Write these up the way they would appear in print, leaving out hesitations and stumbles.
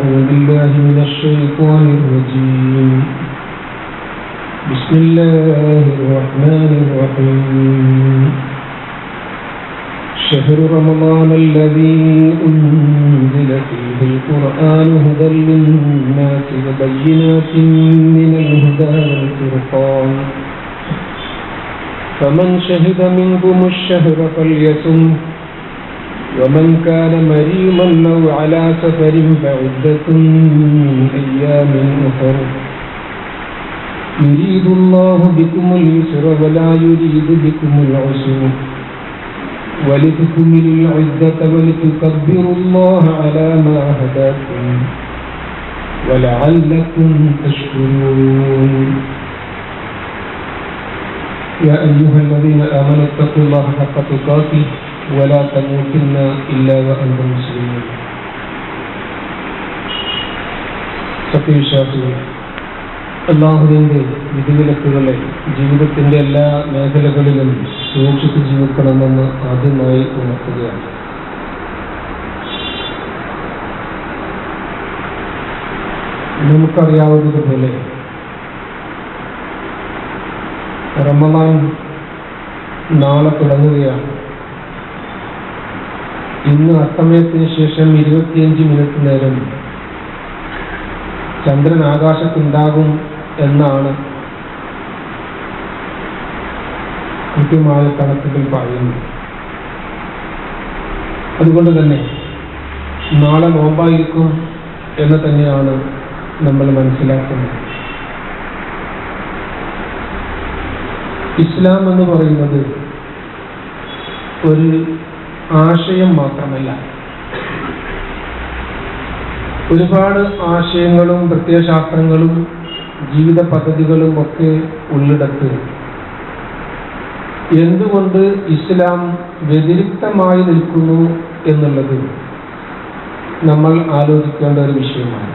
أعوذ بالله من الشيطان الرجيم بسم الله الرحمن الرحيم شهر رمضان الذي أنزل فيه القرآن هدى للناس وبينات من الهدى والفرقان فمن شهد منكم الشهر فليصمه ومن كان مريضا أو على سفر فعدة من أيام أخر يريد الله بكم اليسر ولا يريد بكم العسر ولتكملوا العدة ولتكبروا الله على ما هداكم ولعلكم تشكرون يا أيها الذين آمنوا اتقوا الله حق تقاته ولا تموتن إلا وأنتم مسلمون. സത്യവിശ്വാസികൾ, അല്ലാഹുവിന്റെ വിധിവിലക്കുകളെ ജീവിതത്തിന്റെ എല്ലാ മേഖലകളിലും സൂക്ഷിച്ച് ജീവിക്കണമെന്ന് ആദ്യമായി ഉണർത്തുകയാണ്. നമുക്കറിയാവുന്നതുപോലെ റമളാൻ നാളെ തുടങ്ങുകയാണ്. ഇന്ന് അസ്തമയത്തിന് ശേഷം 25 മിനിറ്റ് നേരം ചന്ദ്രൻ ആകാശത്തുണ്ടാകും എന്നാണ് കൃത്യമായ കണക്കുകൾ പറയുന്നത്. അതുകൊണ്ട് തന്നെ നാളെ നോമ്പായിരിക്കും എന്ന് തന്നെയാണ് നമ്മൾ മനസ്സിലാക്കുന്നത്. ഇസ്ലാം എന്ന് പറയുന്നത് ഒരു ആശയം മാത്രമല്ല, ഒരുപാട് ആശയങ്ങളും പ്രത്യയശാസ്ത്രങ്ങളും ജീവിത പദ്ധതികളും ഒക്കെ ഉള്ളിടത്ത് എന്തുകൊണ്ട് ഇസ്ലാം വ്യതിരിക്തമായി നിൽക്കുന്നു എന്നുള്ളത് നമ്മൾ ആലോചിക്കേണ്ട ഒരു വിഷയമാണ്.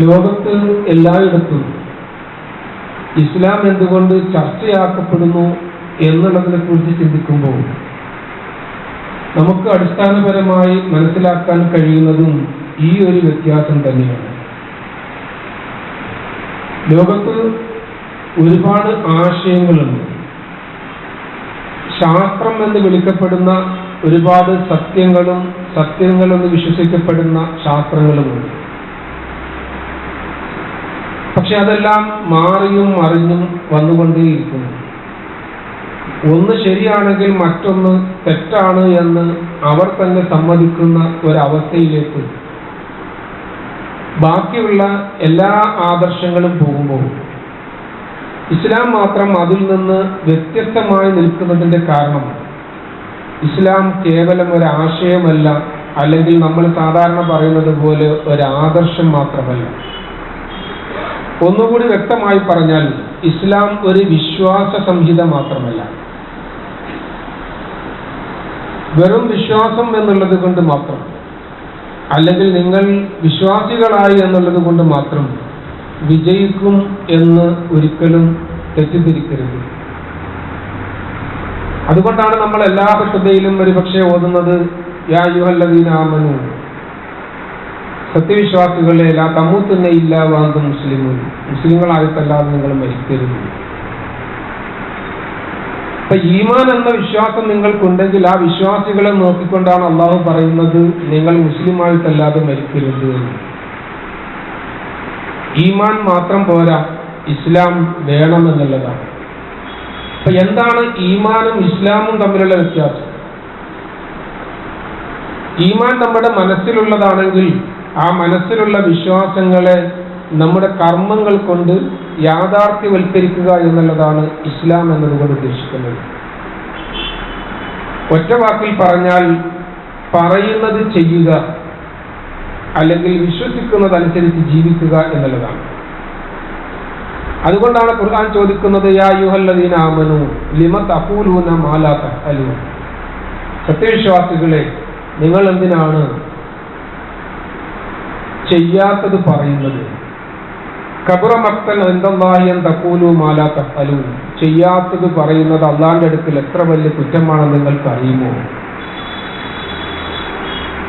ലോകത്ത് എല്ലായിടത്തും ഇസ്ലാം എന്തുകൊണ്ട് ചർച്ചയാക്കപ്പെടുന്നു എന്നുള്ളതിനെ കുറിച്ച് ചിന്തിക്കുമ്പോൾ നമുക്ക് അടിസ്ഥാനപരമായി മനസ്സിലാക്കാൻ കഴിയുന്നതും ഈ ഒരു വ്യത്യാസം തന്നെയാണ്. ലോകത്ത് ഒരുപാട് ആശയങ്ങളുണ്ട്. ശാസ്ത്രം എന്ന് വിളിക്കപ്പെടുന്ന ഒരുപാട് സത്യങ്ങളെന്ന് വിശ്വസിക്കപ്പെടുന്ന ശാസ്ത്രങ്ങളുമുണ്ട്. പക്ഷെ അതെല്ലാം മാറിയും മറിഞ്ഞും വന്നുകൊണ്ടേയിരിക്കുന്നു. ഒന്ന് ശരിയാണെങ്കിൽ മറ്റൊന്ന് തെറ്റാണ് എന്ന് അവർ തന്നെ സമ്മതിക്കുന്ന ഒരവസ്ഥയിലേക്ക് ബാക്കിയുള്ള എല്ലാ ആദർശങ്ങളും പോകുമ്പോൾ ഇസ്ലാം മാത്രം അതിൽ നിന്ന് വ്യത്യസ്തമായി നിൽക്കുന്നതിൻ്റെ കാരണം ഇസ്ലാം കേവലം ഒരാശയമല്ല, അല്ലെങ്കിൽ നമ്മൾ സാധാരണ പറയുന്നത് പോലെ ഒരാദർശം മാത്രമല്ല. ഒന്നുകൂടി വ്യക്തമായി പറഞ്ഞാൽ ഇസ്ലാം ഒരു വിശ്വാസ സംഹിത മാത്രമല്ല. വെറും വിശ്വാസം എന്നുള്ളത് കൊണ്ട് മാത്രം, അല്ലെങ്കിൽ നിങ്ങൾ വിശ്വാസികളായി എന്നുള്ളത് കൊണ്ട് മാത്രം വിജയിക്കും എന്ന് ഒരിക്കലും തെറ്റിദ്ധരിക്കരുത്. അതുകൊണ്ടാണ് നമ്മൾ എല്ലാ പദ്ധതിയിലും ഒരുപക്ഷെ ഓതുന്നത് യാ അയ്യുഹല്ലദീന ആമനൂ, സത്യവിശ്വാസികളെ ലാ തമൂതുന്ന ഇല്ലാ വഅൻതും മുസ്ലിമൂൻ, മുസ്ലിങ്ങളായിട്ടല്ലാതെ നിങ്ങൾ മരിക്കരുത്. അപ്പൊ ഈമാൻ എന്ന വിശ്വാസം നിങ്ങൾക്കുണ്ടെങ്കിൽ ആ വിശ്വാസികളെ നോക്കിക്കൊണ്ടാണ് അള്ളാഹു പറയുന്നത് നിങ്ങൾ മുസ്ലിമായിട്ടല്ലാതെ മരിക്കരുത്. ഈമാൻ മാത്രം പോരാ, ഇസ്ലാം വേണമെന്നുള്ളതാണ്. അപ്പൊ എന്താണ് ഈമാനും ഇസ്ലാമും തമ്മിലുള്ള വ്യത്യാസം? ഈമാൻ നമ്മുടെ മനസ്സിലുള്ളതാണെങ്കിൽ ആ മനസ്സിലുള്ള വിശ്വാസങ്ങളെ നമ്മുടെ കർമ്മങ്ങൾ കൊണ്ട് യാഥാർത്ഥ്യവൽക്കരിക്കുക എന്നുള്ളതാണ് ഇസ്ലാം എന്നതുകൊണ്ട് ഉദ്ദേശിക്കുന്നത്. ഒറ്റ വാക്കിൽ പറഞ്ഞാൽ പറയുന്നത് ചെയ്യുക, അല്ലെങ്കിൽ വിശ്വസിക്കുന്നതനുസരിച്ച് ജീവിക്കുക എന്നുള്ളതാണ്. അതുകൊണ്ടാണ് ഖുർആൻ ചോദിക്കുന്നത് യാ അയ്യുഹല്ലദീന ആമനൂ ലിമ തഖൂലൂന മാ ലാ തഫ്അലൂൻ, സത്യവിശ്വാസികളെ നിങ്ങൾ എന്തിനാണ് ചെയ്യാത്തത് പറയുന്നത്? കബറ മഖ്തൻ ഇൻദല്ലാഹി അൻ തഖൂലൂ മാ ലാ തഫ്അലൂൻ, ചെയ്യാത്തത് പറയുന്നത് അള്ളാഹുവിന്റെ അടുക്കൽ എത്ര വലിയ കുറ്റമാണെന്ന് നിങ്ങൾക്ക് അറിയുമോ?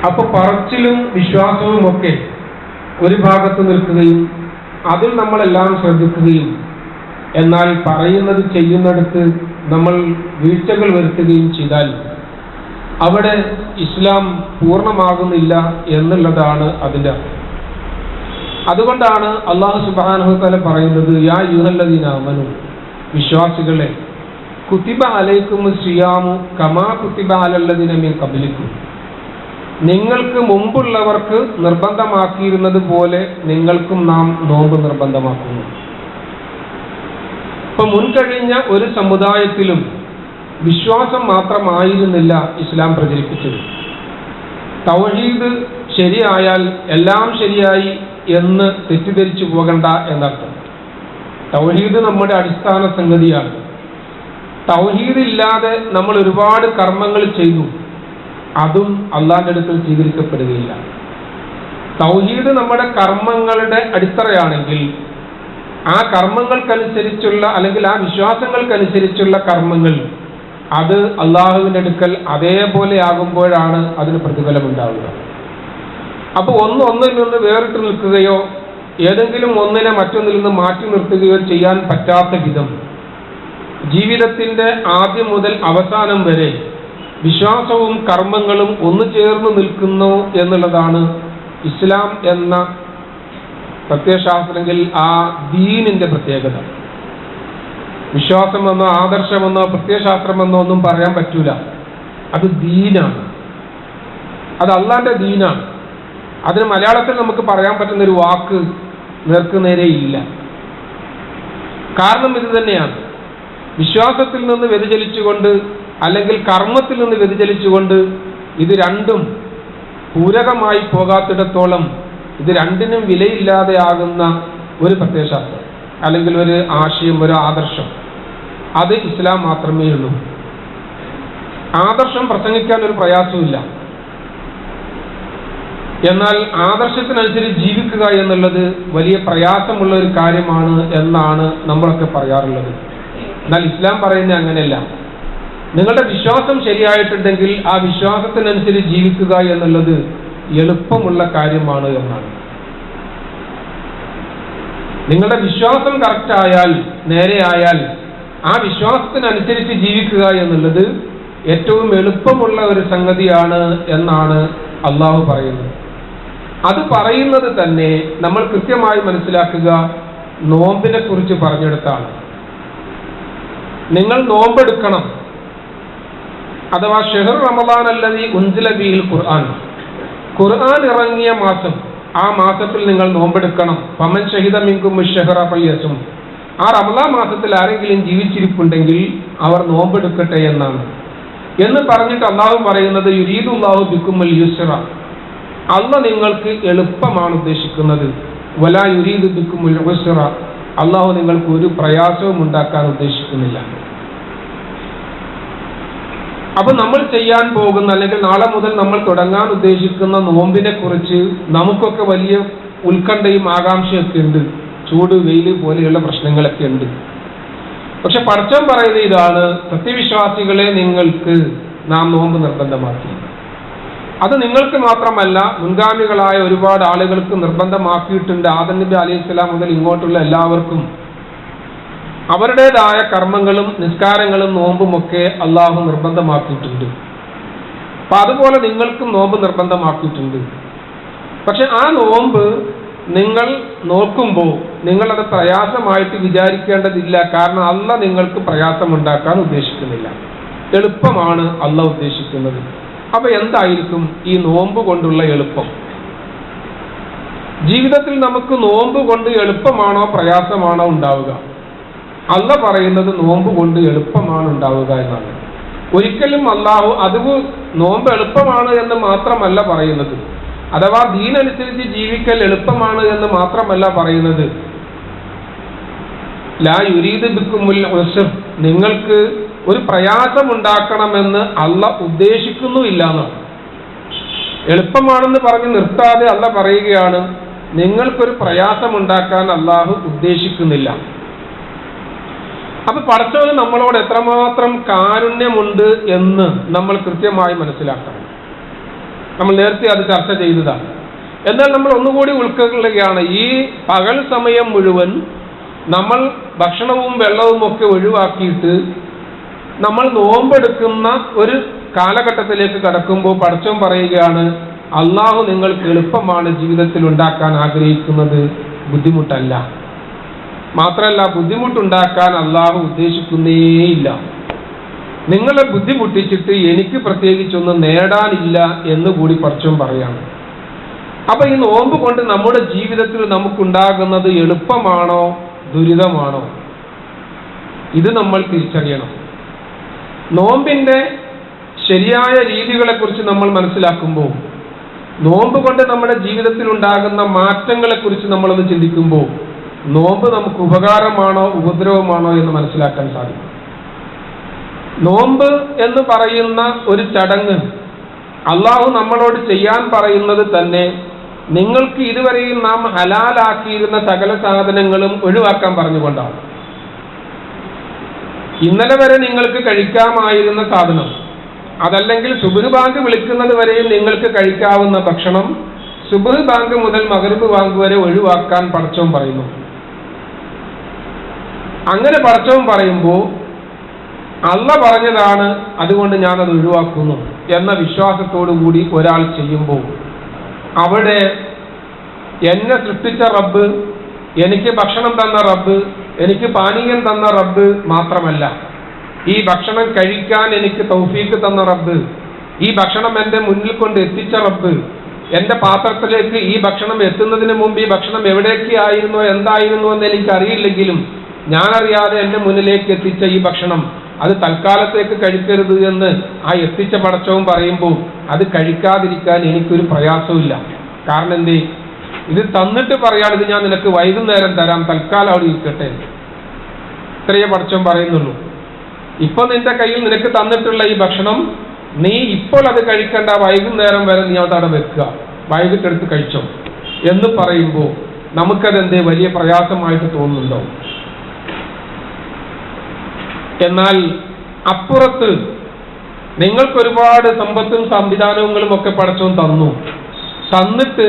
അപ്പൊ പറച്ചിലും വിശ്വാസവും ഒക്കെ ഒരു ഭാഗത്ത് നിൽക്കുകയും അതിൽ നമ്മളെല്ലാം ശ്രദ്ധിക്കുകയും എന്നാൽ പറയുന്നത് ചെയ്യുന്നിടത്ത് നമ്മൾ വീഴ്ചകൾ വരുത്തുകയും ചെയ്താൽ അവിടെ ഇസ്ലാം പൂർണ്ണമാകുന്നില്ല എന്നുള്ളതാണ് അതിൻ്റെ അർത്ഥം. അതുകൊണ്ടാണ് അല്ലാഹു സുബ്ഹാനഹു വ തആല പറയുന്നത്, യാ അയ്യുഹല്ലദീന ആമനൂ, വിശ്വാസികളെ, കുതിബ അലൈക്കുമുസ് സിയാമു കമാ കുതിബ അലല്ലദീന മിൻ ഖബ്ലിക്കും, നിങ്ങൾക്ക് മുമ്പുള്ളവർക്ക് നിർബന്ധമാക്കിയിരുന്നത് പോലെ നിങ്ങൾക്കും നാം നോമ്പ് നിർബന്ധമാക്കുന്നു. ഇപ്പൊ മുൻകഴിഞ്ഞ ഒരു സമുദായത്തിലും വിശ്വാസം മാത്രമായിരുന്നില്ല ഇസ്ലാം പ്രചരിപ്പിച്ചത്. തൗഹീദ് ശരിയായാൽ എല്ലാം ശരിയായി എന്ന് തെറ്റിദ്ധരിച്ചു പോകണ്ട എന്നർത്ഥം. തൗഹീദ് നമ്മുടെ അടിസ്ഥാന സംഗതിയാണ്. തൗഹീദ് ഇല്ലാതെ നമ്മൾ ഒരുപാട് കർമ്മങ്ങൾ ചെയ്തു, അതും അള്ളാന്റെ അടുക്കൽ സ്വീകരിക്കപ്പെടുകയില്ല. തൗഹീദ് നമ്മുടെ കർമ്മങ്ങളുടെ അടിത്തറയാണെങ്കിൽ ആ കർമ്മങ്ങൾക്കനുസരിച്ചുള്ള അല്ലെങ്കിൽ ആ വിശ്വാസങ്ങൾക്കനുസരിച്ചുള്ള കർമ്മങ്ങൾ അത് അള്ളാഹുവിൻ്റെ അടുക്കൽ അതേപോലെ ആകുമ്പോഴാണ് അതിന് പ്രതിഫലം ഉണ്ടാവുക. അപ്പോൾ ഒന്നിൽ നിന്ന് വേറിട്ട് നിൽക്കുകയോ ഏതെങ്കിലും ഒന്നിനെ മറ്റൊന്നിൽ നിന്ന് മാറ്റി നിർത്തുകയോ ചെയ്യാൻ പറ്റാത്ത വിധം ജീവിതത്തിൻ്റെ ആദ്യം മുതൽ അവസാനം വരെ വിശ്വാസവും കർമ്മങ്ങളും ഒന്നു ചേർന്ന് നിൽക്കുന്നു എന്നുള്ളതാണ് ഇസ്ലാം എന്ന പ്രത്യയശാസ്ത്രമെങ്കിൽ ആ ദീനിന്റെ പ്രത്യേകത. വിശ്വാസമെന്നോ ആദർശമെന്നോ പ്രത്യയശാസ്ത്രമെന്നോ ഒന്നും പറയാൻ പറ്റൂല. അത് ദീനാണ്, അത് അള്ളാന്റെ ദീനാണ്. അതിന് മലയാളത്തിൽ നമുക്ക് പറയാൻ പറ്റുന്ന ഒരു വാക്ക് നേർക്കുനേരെ ഇല്ല. കാരണം ഇത് തന്നെയാണ്, വിശ്വാസത്തിൽ നിന്ന് വ്യതിചലിച്ചുകൊണ്ട് അല്ലെങ്കിൽ കർമ്മത്തിൽ നിന്ന് വ്യതിചലിച്ചുകൊണ്ട് ഇത് രണ്ടും പൂരകമായി പോകാത്തിടത്തോളം ഇത് രണ്ടിനും വിലയില്ലാതെയാകുന്ന ഒരു പ്രത്യയശാസ്ത്രം അല്ലെങ്കിൽ ഒരു ആശയം, ഒരു ആദർശം, അത് ഇസ്ലാം മാത്രമേ ഉള്ളൂ. ആദർശം പ്രസംഗിക്കാൻ ഒരു പ്രയാസമില്ല, എന്നാൽ ആദർശത്തിനനുസരിച്ച് ജീവിക്കുക എന്നുള്ളത് വലിയ പ്രയാസമുള്ള ഒരു കാര്യമാണ് എന്നാണ് നമ്മളൊക്കെ പറയാറുള്ളത്. എന്നാൽ ഇസ്ലാം പറയുന്നത് അങ്ങനെയല്ല. നിങ്ങളുടെ വിശ്വാസം ശരിയായിട്ടുണ്ടെങ്കിൽ ആ വിശ്വാസത്തിനനുസരിച്ച് ജീവിക്കുക എന്നുള്ളത് എളുപ്പമുള്ള കാര്യമാണ് എന്നാണ്. നിങ്ങളുടെ വിശ്വാസം കറക്റ്റായാൽ, നേരെയായാൽ ആ വിശ്വാസത്തിനനുസരിച്ച് ജീവിക്കുക എന്നുള്ളത് ഏറ്റവും എളുപ്പമുള്ള ഒരു സംഗതിയാണ് എന്നാണ് അള്ളാഹു പറയുന്നത്. അത് പറയുന്നത് തന്നെ നമ്മൾ കൃത്യമായി മനസ്സിലാക്കുക നോമ്പിനെ കുറിച്ച് പറഞ്ഞെടുത്താണ്. നിങ്ങൾ നോമ്പെടുക്കണം, അഥവാ ഷഹ്ർ റമദാൻ അല്ലദീ ഉൻസില ബിഹിൽ ഖുർആൻ, ഖുർആൻ ഇറങ്ങിയ മാസം, ആ മാസത്തിൽ നിങ്ങൾ നോമ്പെടുക്കണം. ഫമൻ ഷഹിദ മിൻകും അശ്ശഹ്റ ഫല്യസും, ആ റമദാൻ മാസത്തിൽ ആരെങ്കിലും ജീവിച്ചിരിപ്പുണ്ടെങ്കിൽ അവർ നോമ്പെടുക്കട്ടെ എന്നാണ്. എന്ന് പറഞ്ഞിട്ട് അള്ളാഹു പറയുന്നത് യുരീദുല്ലാഹു ബിക്കുമുൽ യുസ്റ, അള്ളാഹ് നിങ്ങൾക്ക് എളുപ്പമാണ് ഉദ്ദേശിക്കുന്നത്. വലാ യുരീദു ബിക്കുമുൽ ഉസ്റ, അള്ളാഹു നിങ്ങൾക്ക് ഒരു പ്രയാസവും ഉണ്ടാക്കാൻ ഉദ്ദേശിക്കുന്നില്ല. അപ്പൊ നമ്മൾ ചെയ്യാൻ പോകുന്ന അല്ലെങ്കിൽ നാളെ മുതൽ നമ്മൾ തുടങ്ങാൻ ഉദ്ദേശിക്കുന്ന നോമ്പിനെ കുറിച്ച് നമുക്കൊക്കെ വലിയ ഉത്കണ്ഠയും ആകാംക്ഷയൊക്കെ ഉണ്ട്. ചൂട്, വെയിൽ പോലെയുള്ള പ്രശ്നങ്ങളൊക്കെ ഉണ്ട്. പക്ഷെ പടച്ചവൻ പറയുന്നത് ഇതാണ്, സത്യവിശ്വാസികളെ നിങ്ങൾക്ക് നാം നോമ്പ് നിർബന്ധമാക്കി. അത് നിങ്ങൾക്ക് മാത്രമല്ല, മുൻഗാമികളായ ഒരുപാട് ആളുകൾക്ക് നിർബന്ധമാക്കിയിട്ടുണ്ട്. ആദം നബി അലൈഹിസ്സലാം മുതൽ ഇങ്ങോട്ടുള്ള എല്ലാവർക്കും അവരുടേതായ കർമ്മങ്ങളും നിസ്കാരങ്ങളും നോമ്പുമൊക്കെ അള്ളാഹു നിർബന്ധമാക്കിയിട്ടുണ്ട്. അപ്പൊ അതുപോലെ നിങ്ങൾക്കും നോമ്പ് നിർബന്ധമാക്കിയിട്ടുണ്ട്. പക്ഷെ ആ നോമ്പ് നിങ്ങൾ നോക്കുമ്പോൾ നിങ്ങളത് പ്രയാസമായിട്ട് വിചാരിക്കേണ്ടതില്ല. കാരണം അള്ളാഹ് നിങ്ങൾക്ക് പ്രയാസമുണ്ടാക്കാൻ ഉദ്ദേശിക്കുന്നില്ല, എളുപ്പമാണ് അള്ളാഹ് ഉദ്ദേശിക്കുന്നത്. അപ്പൊ എന്തായിരിക്കും ഈ നോമ്പ് കൊണ്ടുള്ള എളുപ്പം? ജീവിതത്തിൽ നമുക്ക് നോമ്പ് കൊണ്ട് എളുപ്പമാണോ പ്രയാസമാണോ ഉണ്ടാവുക? അള്ളാഹ് പറയുന്നത് നോമ്പ് കൊണ്ട് എളുപ്പമാണ് ഉണ്ടാവുക എന്നാണ്. ഒരിക്കലും അള്ളാഹു അത് നോമ്പ് എളുപ്പമാണ് എന്ന് മാത്രമല്ല പറയുന്നത്, അഥവാ ദീനനുസരിച്ച് ജീവിക്കൽ എളുപ്പമാണ് എന്ന് മാത്രമല്ല പറയുന്നത്. ലാ യുരീദു ബിക്കുമുൽ ഉസ്ർ, നിങ്ങൾക്ക് ഒരു പ്രയാസമുണ്ടാക്കണമെന്ന് അള്ളാഹ് ഉദ്ദേശിക്കുന്നുമില്ല എന്നാണ്. എളുപ്പമാണെന്ന് പറഞ്ഞ് നിർത്താതെ അള്ളാഹ് പറയുകയാണ്, നിങ്ങൾക്കൊരു പ്രയാസമുണ്ടാക്കാൻ അള്ളാഹു ഉദ്ദേശിക്കുന്നില്ല. അപ്പൊ പടച്ചവന് നമ്മളോട് എത്രമാത്രം കാരുണ്യമുണ്ട് എന്ന് നമ്മൾ കൃത്യമായി മനസ്സിലാക്കണം. നമ്മൾ നേരത്തെ അത് ചർച്ച ചെയ്തതാണ്. എന്നാൽ നമ്മൾ ഒന്നുകൂടി ഉൾക്കൊള്ളുകയാണ്, ഈ പകൽ സമയം മുഴുവൻ നമ്മൾ ഭക്ഷണവും വെള്ളവും ഒക്കെ ഒഴിവാക്കിയിട്ട് നമ്മൾ നോമ്പെടുക്കുന്ന ഒരു കാലഘട്ടത്തിലേക്ക് കടക്കുമ്പോൾ പടച്ചോൻ പറയുകയാണ്, അള്ളാഹു നിങ്ങൾക്ക് എളുപ്പമാണ് ജീവിതത്തിൽ ഉണ്ടാക്കാൻ ആഗ്രഹിക്കുന്നത്, ബുദ്ധിമുട്ടല്ല. മാത്രമല്ല, ബുദ്ധിമുട്ടുണ്ടാക്കാൻ അള്ളാഹു ഉദ്ദേശിക്കുന്നേയില്ല. നിങ്ങളെ ബുദ്ധിമുട്ടിച്ചിട്ട് എനിക്ക് പ്രത്യേകിച്ചൊന്നും നേടാനില്ല എന്നുകൂടി പടച്ചോൻ പറയാണ്. അപ്പൊ ഈ നോമ്പ് കൊണ്ട് നമ്മുടെ ജീവിതത്തിൽ നമുക്കുണ്ടാകുന്നത് എളുപ്പമാണോ ദുരിതമാണോ? ഇത് നമ്മൾ തിരിച്ചറിയണം. നോമ്പിന്റെ ശരിയായ രീതികളെ കുറിച്ച് നമ്മൾ മനസ്സിലാക്കുമ്പോൾ, നോമ്പ് കൊണ്ട് നമ്മുടെ ജീവിതത്തിൽ ഉണ്ടാകുന്ന മാറ്റങ്ങളെ കുറിച്ച് നമ്മളൊന്ന് ചിന്തിക്കുമ്പോൾ, നോമ്പ് നമുക്ക് ഉപകാരമാണോ ഉപദ്രവമാണോ എന്ന് മനസ്സിലാക്കാൻ സാധിക്കും. നോമ്പ് എന്ന് പറയുന്ന ഒരു ചടങ്ങ് അള്ളാഹു നമ്മളോട് ചെയ്യാൻ പറയുന്നത് തന്നെ നിങ്ങൾക്ക് ഇതുവരെയും നാം ഹലാലാക്കിയിരുന്ന സകല സാധനങ്ങളും ഒഴിവാക്കാൻ പറഞ്ഞുകൊണ്ടാണ്. ഇന്നലെ വരെ നിങ്ങൾക്ക് കഴിക്കാമായിരുന്ന സാധനം, അതല്ലെങ്കിൽ സുബ്ഹ് ബാങ്ക് വിളിക്കുന്നത് വരെയും നിങ്ങൾക്ക് കഴിക്കാവുന്ന ഭക്ഷണം സുബ്ഹ് ബാങ്ക് മുതൽ മഗ്രിബ് ബാങ്ക് വരെ ഒഴിവാക്കാൻ പടച്ചോൻ പറയുന്നു. അങ്ങനെ പടച്ചോൻ പറയുമ്പോൾ അള്ള പറഞ്ഞതാണ്, അതുകൊണ്ട് ഞാനത് ഒഴിവാക്കുന്നു എന്ന വിശ്വാസത്തോടു കൂടി ഒരാൾ ചെയ്യുമ്പോൾ അവിടെ എന്നെ സൃഷ്ടിച്ച റബ്ബ്, എനിക്ക് ഭക്ഷണം തന്ന റബ്ബ്, എനിക്ക് പാനീയം തന്ന റബ്ബ് മാത്രമല്ല, ഈ ഭക്ഷണം കഴിക്കാൻ എനിക്ക് തൗഫീക്ക് തന്ന റബ്ബ്, ഈ ഭക്ഷണം എൻ്റെ മുന്നിൽ കൊണ്ട് എത്തിച്ച റബ്ബ്, എൻ്റെ പാത്രത്തിലേക്ക് ഈ ഭക്ഷണം എത്തുന്നതിന് മുമ്പ് ഈ ഭക്ഷണം എവിടേക്ക് ആയിരുന്നോ എന്തായിരുന്നു എന്ന് എനിക്കറിയില്ലെങ്കിലും ഞാനറിയാതെ എൻ്റെ മുന്നിലേക്ക് എത്തിച്ച ഈ ഭക്ഷണം അത് തൽക്കാലത്തേക്ക് കഴിക്കരുത് എന്ന് ആ എത്തിച്ച പടച്ചവും പറയുമ്പോൾ അത് കഴിക്കാതിരിക്കാൻ എനിക്കൊരു പ്രയാസമില്ല. കാരണം എന്തേ, ഇത് തന്നിട്ട് പറയാൻ, ഇത് ഞാൻ നിനക്ക് വൈകുന്നേരം തരാം, തൽക്കാലം അവിടെ ഇരിക്കട്ടെ, ഇത്രയേ പടച്ചവൻ പറയുന്നുള്ളൂ. ഇപ്പൊ നിന്റെ കയ്യിൽ നിനക്ക് തന്നിട്ടുള്ള ഈ ഭക്ഷണം നീ ഇപ്പോൾ അത് കഴിക്കേണ്ട, വൈകുന്നേരം വരെ നീ അവിടെ വെക്കുക, വൈകിട്ടെടുത്ത് കഴിച്ചോ എന്ന് പറയുമ്പോൾ നമുക്കതെന്തേ വലിയ പ്രയാസമായിട്ട് തോന്നുന്നുണ്ടോ? എന്നാൽ അപ്പുറത്ത് നിങ്ങൾക്കൊരുപാട് സമ്പത്തും സംവിധാനങ്ങളും ഒക്കെ പടച്ചോൻ തന്നിട്ട്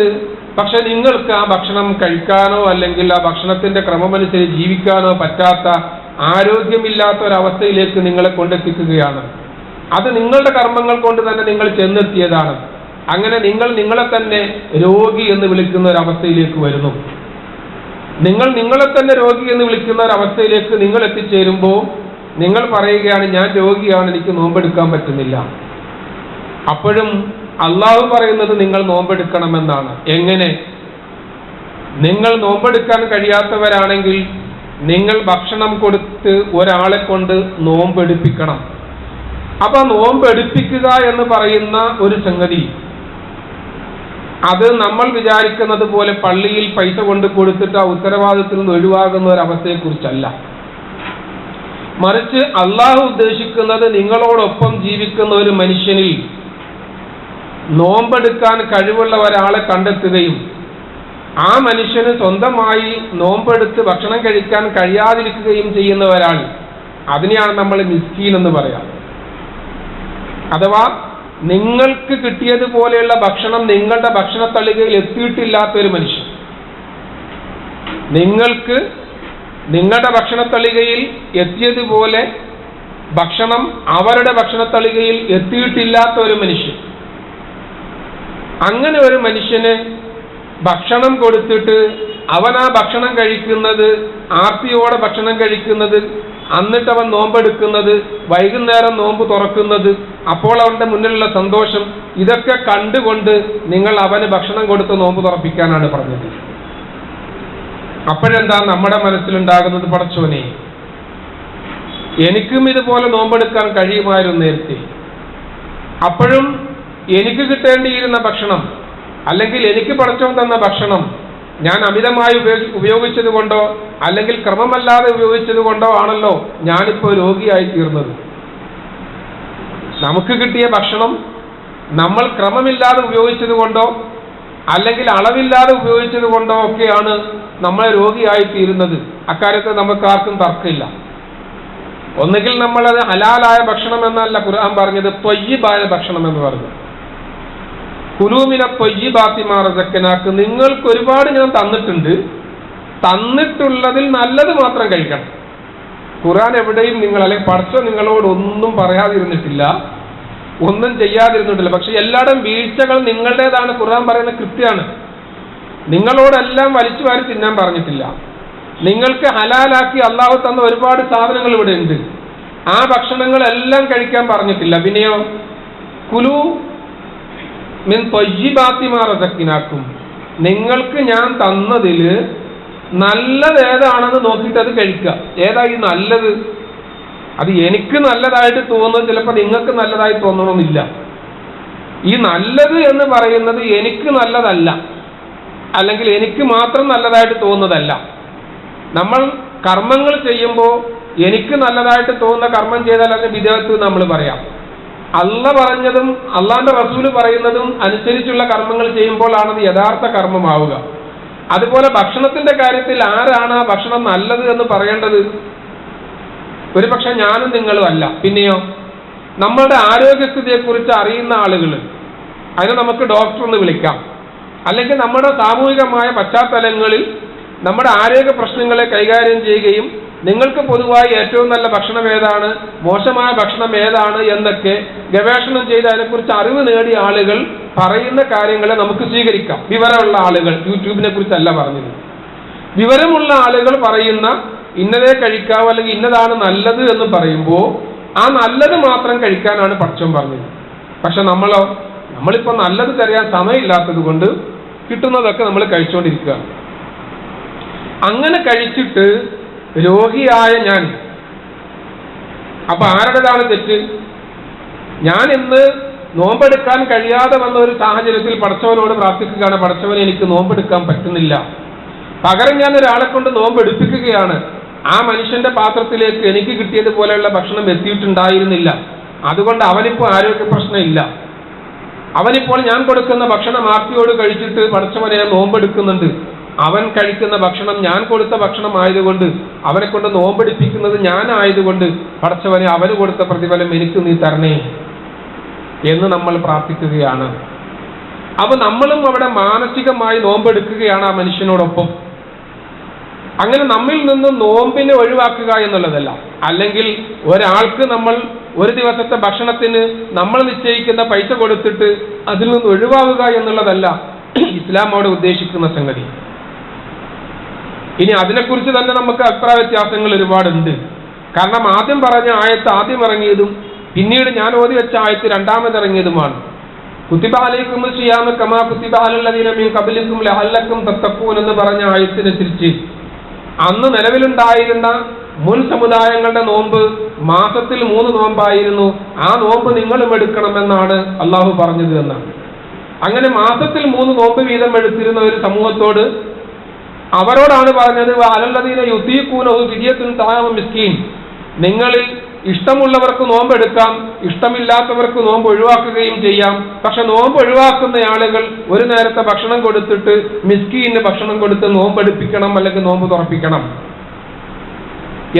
പക്ഷെ നിങ്ങൾക്ക് ആ ഭക്ഷണം കഴിക്കാനോ അല്ലെങ്കിൽ ആ ഭക്ഷണത്തിന്റെ ക്രമമനുസരിച്ച് ജീവിക്കാനോ പറ്റാത്ത, ആരോഗ്യമില്ലാത്ത ഒരവസ്ഥയിലേക്ക് നിങ്ങളെ കൊണ്ടെത്തിക്കുകയാണ്. അത് നിങ്ങളുടെ കർമ്മങ്ങൾ കൊണ്ട് തന്നെ നിങ്ങൾ ചെന്നെത്തിയതാണ്. അങ്ങനെ നിങ്ങൾ നിങ്ങളെ തന്നെ രോഗി എന്ന് വിളിക്കുന്ന ഒരവസ്ഥയിലേക്ക് വരുന്നു. നിങ്ങൾ നിങ്ങളെ തന്നെ രോഗി എന്ന് വിളിക്കുന്ന ഒരവസ്ഥയിലേക്ക് നിങ്ങൾ എത്തിച്ചേരുമ്പോൾ നിങ്ങൾ പറയുകയാണ്, ഞാൻ രോഗിയാണ്, എനിക്ക് നോമ്പെടുക്കാൻ പറ്റുന്നില്ല. അപ്പോഴും അള്ളാഹു പറയുന്നത് നിങ്ങൾ നോമ്പെടുക്കണമെന്നാണ്. എങ്ങനെ? നിങ്ങൾ നോമ്പെടുക്കാൻ കഴിയാത്തവരാണെങ്കിൽ നിങ്ങൾ ഭക്ഷണം കൊടുത്ത് ഒരാളെ കൊണ്ട് നോമ്പെടുപ്പിക്കണം. അപ്പൊ നോമ്പെടുപ്പിക്കുക എന്ന് പറയുന്ന ഒരു സംഗതി, അത് നമ്മൾ വിചാരിക്കുന്നത് പോലെ പള്ളിയിൽ പൈസ കൊണ്ട് കൊടുത്തിട്ട് ആ ഉത്തരവാദിത്തത്തിൽ നിന്ന് ഒഴിവാകുന്ന ഒരവസ്ഥയെക്കുറിച്ചല്ല. മറിച്ച് അള്ളാഹു ഉദ്ദേശിക്കുന്നത് നിങ്ങളോടൊപ്പം ജീവിക്കുന്ന ഒരു മനുഷ്യനിൽ നോമ്പെടുക്കാൻ കഴിവുള്ള ഒരാളെ കണ്ടെത്തുകയും ആ മനുഷ്യന് സ്വന്തമായി നോമ്പെടുത്ത് ഭക്ഷണം കഴിക്കാൻ കഴിയാതിരിക്കുകയും ചെയ്യുന്ന ഒരാൾ, അതിനെയാണ് നമ്മൾ മിസ്കീൻ എന്ന് പറയാം. അഥവാ നിങ്ങൾക്ക് കിട്ടിയതുപോലെയുള്ള ഭക്ഷണം നിങ്ങളുടെ ഭക്ഷണത്തളികയിൽ എത്തിയിട്ടില്ലാത്തൊരു മനുഷ്യൻ, നിങ്ങൾക്ക് നിങ്ങളുടെ ഭക്ഷണത്തളികയിൽ എത്തിയതുപോലെ ഭക്ഷണം അവരുടെ ഭക്ഷണത്തളികയിൽ എത്തിയിട്ടില്ലാത്ത ഒരു മനുഷ്യൻ, അങ്ങനെ ഒരു മനുഷ്യന് ഭക്ഷണം കൊടുത്തിട്ട് അവൻ ആ ഭക്ഷണം കഴിക്കുന്നത്, ആർത്തിയോടെ ഭക്ഷണം കഴിക്കുന്നത്, എന്നിട്ട് അവൻ നോമ്പെടുക്കുന്നത്, വൈകുന്നേരം നോമ്പ് തുറക്കുന്നത്, അപ്പോൾ അവന്റെ മുന്നിലുള്ള സന്തോഷം, ഇതൊക്കെ കണ്ടുകൊണ്ട് നിങ്ങൾ അവന് ഭക്ഷണം കൊടുത്ത് നോമ്പ് തുറപ്പിക്കാനാണ് പറഞ്ഞത്. അപ്പോഴെന്താ നമ്മുടെ മനസ്സിലുണ്ടാകുന്നത്? പടച്ചോനെ, എനിക്കും ഇതുപോലെ നോമ്പെടുക്കാൻ കഴിയുമായിരുന്നു നേരത്തെ. അപ്പോഴും എനിക്ക് കിട്ടേണ്ടിയിരുന്ന ഭക്ഷണം, അല്ലെങ്കിൽ എനിക്ക് പടച്ചോൻ തന്ന ഭക്ഷണം ഞാൻ അമിതമായി ഉപയോഗിച്ചത് കൊണ്ടോ അല്ലെങ്കിൽ ക്രമമല്ലാതെ ഉപയോഗിച്ചത് കൊണ്ടോ ആണല്ലോ ഞാനിപ്പോൾ രോഗിയായി തീർന്നത്. നമുക്ക് കിട്ടിയ ഭക്ഷണം നമ്മൾ ക്രമമില്ലാതെ ഉപയോഗിച്ചത് കൊണ്ടോ അല്ലെങ്കിൽ അളവില്ലാതെ ഉപയോഗിച്ചത് കൊണ്ടോ ഒക്കെയാണ് നമ്മൾ രോഗിയായി തീരുന്നത്. അക്കാര്യത്തിൽ നമുക്ക് ആർക്കും തർക്കമില്ല. ഒന്നുകിൽ നമ്മളത് ഹലാലായ ഭക്ഷണം എന്നല്ല ഖുർആൻ പറഞ്ഞത്, ത്വയ്യിബായ ഭക്ഷണം എന്ന് പറഞ്ഞു. കുലൂ മിന ത്വയ്യിബാത്തി മാ റസഖ്നാക്കും, നിങ്ങൾക്ക് ഒരുപാട് ഞാൻ തന്നിട്ടുണ്ട്, തന്നിട്ടുള്ളതിൽ നല്ലത് മാത്രം കഴിക്കണം. ഖുർആൻ എവിടെയും നിങ്ങൾ അല്ലെങ്കിൽ പടച്ചോൻ നിങ്ങളോട് ഒന്നും പറയാതിരുന്നിട്ടില്ല, ഒന്നും ചെയ്യാതിരുന്നിട്ടില്ല. പക്ഷെ എല്ലായിടും വീഴ്ചകൾ നിങ്ങളുടേതാണ്. ഖുർആൻ പറയുന്നത് കൃത്യമാണ്. നിങ്ങളോടെല്ലാം വലിച്ചു വാരി തിന്നാൻ പറഞ്ഞിട്ടില്ല. നിങ്ങൾക്ക് ഹലാലാക്കി അള്ളാഹു തന്ന ഒരുപാട് സാധനങ്ങൾ ഇവിടെ ഉണ്ട്, ആ ഭക്ഷണങ്ങളെല്ലാം കഴിക്കാൻ പറഞ്ഞിട്ടില്ല. പിന്നെയോ കുലു മിൻ ത്വയ്യിബാത്തി മാ റസഖ്നാക്കും, നിങ്ങൾക്ക് ഞാൻ തന്നതിൽ നല്ലത് ഏതാണെന്ന് നോക്കിയിട്ട് അത് കഴിക്കുക. ഏതാ ഈ നല്ലത്? അത് എനിക്ക് നല്ലതായിട്ട് തോന്നുന്നത് ചിലപ്പോൾ നിങ്ങൾക്ക് നല്ലതായി തോന്നണമെന്നില്ല. ഈ നല്ലത് എന്ന് പറയുന്നത് എനിക്ക് നല്ലതല്ല, അല്ലെങ്കിൽ എനിക്ക് മാത്രം നല്ലതായിട്ട് തോന്നുന്നതല്ല. നമ്മൾ കർമ്മങ്ങൾ ചെയ്യുമ്പോൾ എനിക്ക് നല്ലതായിട്ട് തോന്നുന്ന കർമ്മം ചെയ്താൽ അതിന് വിദഗ്ധ നമ്മൾ പറയാം. അല്ല പറഞ്ഞതും അള്ളാന്റെ റസൂല് പറയുന്നതും അനുസരിച്ചുള്ള കർമ്മങ്ങൾ ചെയ്യുമ്പോഴാണത് യഥാർത്ഥ കർമ്മമാവുക. അതുപോലെ ഭക്ഷണത്തിന്റെ കാര്യത്തിൽ ആരാണ് ആ ഭക്ഷണം നല്ലത് എന്ന് പറയേണ്ടത്? ഒരുപക്ഷെ ഞാനും നിങ്ങളും അല്ല. പിന്നെയോ നമ്മളുടെ ആരോഗ്യസ്ഥിതിയെക്കുറിച്ച് അറിയുന്ന ആളുകൾ, അതിനെ നമുക്ക് ഡോക്ടർ എന്ന് വിളിക്കാം. അല്ലെങ്കിൽ നമ്മുടെ സാമൂഹികമായ പശ്ചാത്തലങ്ങളിൽ നമ്മുടെ ആരോഗ്യ പ്രശ്നങ്ങളെ കൈകാര്യം ചെയ്യുകയും നിങ്ങൾക്ക് പൊതുവായി ഏറ്റവും നല്ല ഭക്ഷണം ഏതാണ്, മോശമായ ഭക്ഷണം ഏതാണ് എന്നൊക്കെ ഗവേഷണം ചെയ്ത് അതിനെക്കുറിച്ച് അറിവ് നേടിയ ആളുകൾ പറയുന്ന കാര്യങ്ങളെ നമുക്ക് സ്വീകരിക്കാം. വിവരമുള്ള ആളുകൾ, യൂട്യൂബിനെ കുറിച്ചല്ല പറഞ്ഞത്, വിവരമുള്ള ആളുകൾ പറയുന്ന ഇന്നതേ കഴിക്കാവൂ അല്ലെങ്കിൽ ഇന്നതാണ് നല്ലത് എന്ന് പറയുമ്പോൾ ആ നല്ലത് മാത്രം കഴിക്കാനാണ് പടച്ചോൻ പറഞ്ഞത്. പക്ഷെ നമ്മളിപ്പോൾ നല്ലത് തരാൻ സമയമില്ലാത്തത് കൊണ്ട് കിട്ടുന്നതൊക്കെ നമ്മൾ കഴിച്ചുകൊണ്ടിരിക്കുക. അങ്ങനെ കഴിച്ചിട്ട് രോഗിയായ ഞാൻ, അപ്പൊ ആരുടേതാണ് തെറ്റ്? ഞാൻ ഇന്ന് നോമ്പെടുക്കാൻ കഴിയാതെ വന്ന ഒരു സാഹചര്യത്തിൽ പടച്ചവനോട് പ്രാർത്ഥിക്കുകയാണ്, പടച്ചവനെ എനിക്ക് നോമ്പെടുക്കാൻ പറ്റുന്നില്ല, പകരം ഞാൻ ഒരാളെ കൊണ്ട് നോമ്പെടുപ്പിക്കുകയാണ്. ആ മനുഷ്യന്റെ പാത്രത്തിലേക്ക് എനിക്ക് കിട്ടിയതുപോലെയുള്ള ഭക്ഷണം എത്തിയിട്ടുണ്ടായിരുന്നില്ല, അതുകൊണ്ട് അവനിപ്പോൾ ആരോഗ്യ പ്രശ്നമില്ല. അവനിപ്പോൾ ഞാൻ കൊടുക്കുന്ന ഭക്ഷണം ആർത്തിയോട് കഴിച്ചിട്ട് പടച്ചവനെ ഞാൻ നോമ്പെടുക്കുന്നുണ്ട്. അവൻ കഴിക്കുന്ന ഭക്ഷണം ഞാൻ കൊടുത്ത ഭക്ഷണം ആയതുകൊണ്ട്, അവനെ കൊണ്ട് നോമ്പെടുപ്പിക്കുന്നത് ഞാനായതുകൊണ്ട് പടച്ചവനെ അവന് കൊടുത്ത പ്രതിഫലം എനിക്ക് നീ തരണേ എന്ന് നമ്മൾ പ്രാർത്ഥിക്കുകയാണ്. അപ്പൊ നമ്മളും അവിടെ മാനസികമായി നോമ്പെടുക്കുകയാണ് ആ മനുഷ്യനോടൊപ്പം. അങ്ങനെ നമ്മിൽ നിന്നും നോമ്പിനെ ഒഴിവാക്കുക എന്നുള്ളതല്ല, അല്ലെങ്കിൽ ഒരാൾക്ക് നമ്മൾ ഒരു ദിവസത്തെ ഭക്ഷണത്തിന് നമ്മൾ നിശ്ചയിക്കുന്ന പൈസ കൊടുത്തിട്ട് അതിൽ നിന്ന് ഒഴിവാകുക എന്നുള്ളതല്ല ഇസ്ലാം അവിടെ ഉദ്ദേശിക്കുന്ന സംഗതി. ഇനി അതിനെക്കുറിച്ച് തന്നെ നമുക്ക് അഭിപ്രായ വ്യത്യാസങ്ങൾ ഒരുപാടുണ്ട്. കാരണം ആദ്യം പറഞ്ഞ ആയത്ത് ആദ്യം ഇറങ്ങിയതും പിന്നീട് ഞാൻ ഓതി വെച്ച ആയത്ത് രണ്ടാമത് ഇറങ്ങിയതുമാണ്. കുത്തിബ അലൈക്കും സിയാമു കമാ കുത്തിബ അലൽ ലദീന മിൻ ഖബ്ലിക്കും ലഅല്ലക്കും തത്തഖൂൻ എന്ന് പറഞ്ഞ ആയത്തിനനുസരിച്ച് അന്ന് നിലവിലുണ്ടായിരുന്ന മുൻ സമുദായങ്ങളുടെ നോമ്പ് മാസത്തിൽ 3 നോമ്പായിരുന്നു. ആ നോമ്പ് നിങ്ങളും എടുക്കണമെന്നാണ് അള്ളാഹു പറഞ്ഞത് എന്നാണ്. അങ്ങനെ മാസത്തിൽ 3 നോമ്പ് വീതം എടുത്തിരുന്ന ഒരു സമൂഹത്തോട് അവരോടാണ് പറഞ്ഞത് അലല്ലദീന യുതീഖൂനഹു ഫിദിയത്തുൻ തആമു മിസ്കീൻ, നിങ്ങളിൽ ഇഷ്ടമുള്ളവർക്ക് നോമ്പെടുക്കാം, ഇഷ്ടമില്ലാത്തവർക്ക് നോമ്പ് ഒഴിവാക്കുകയും ചെയ്യാം. പക്ഷെ നോമ്പ് ഒഴിവാക്കുന്ന ആളുകൾ ഒരു നേരത്തെ ഭക്ഷണം കൊടുത്തിട്ട് മിസ്കീന് ഭക്ഷണം കൊടുത്ത് നോമ്പെടുപ്പിക്കണം, അല്ലെങ്കിൽ നോമ്പ് തുറപ്പിക്കണം.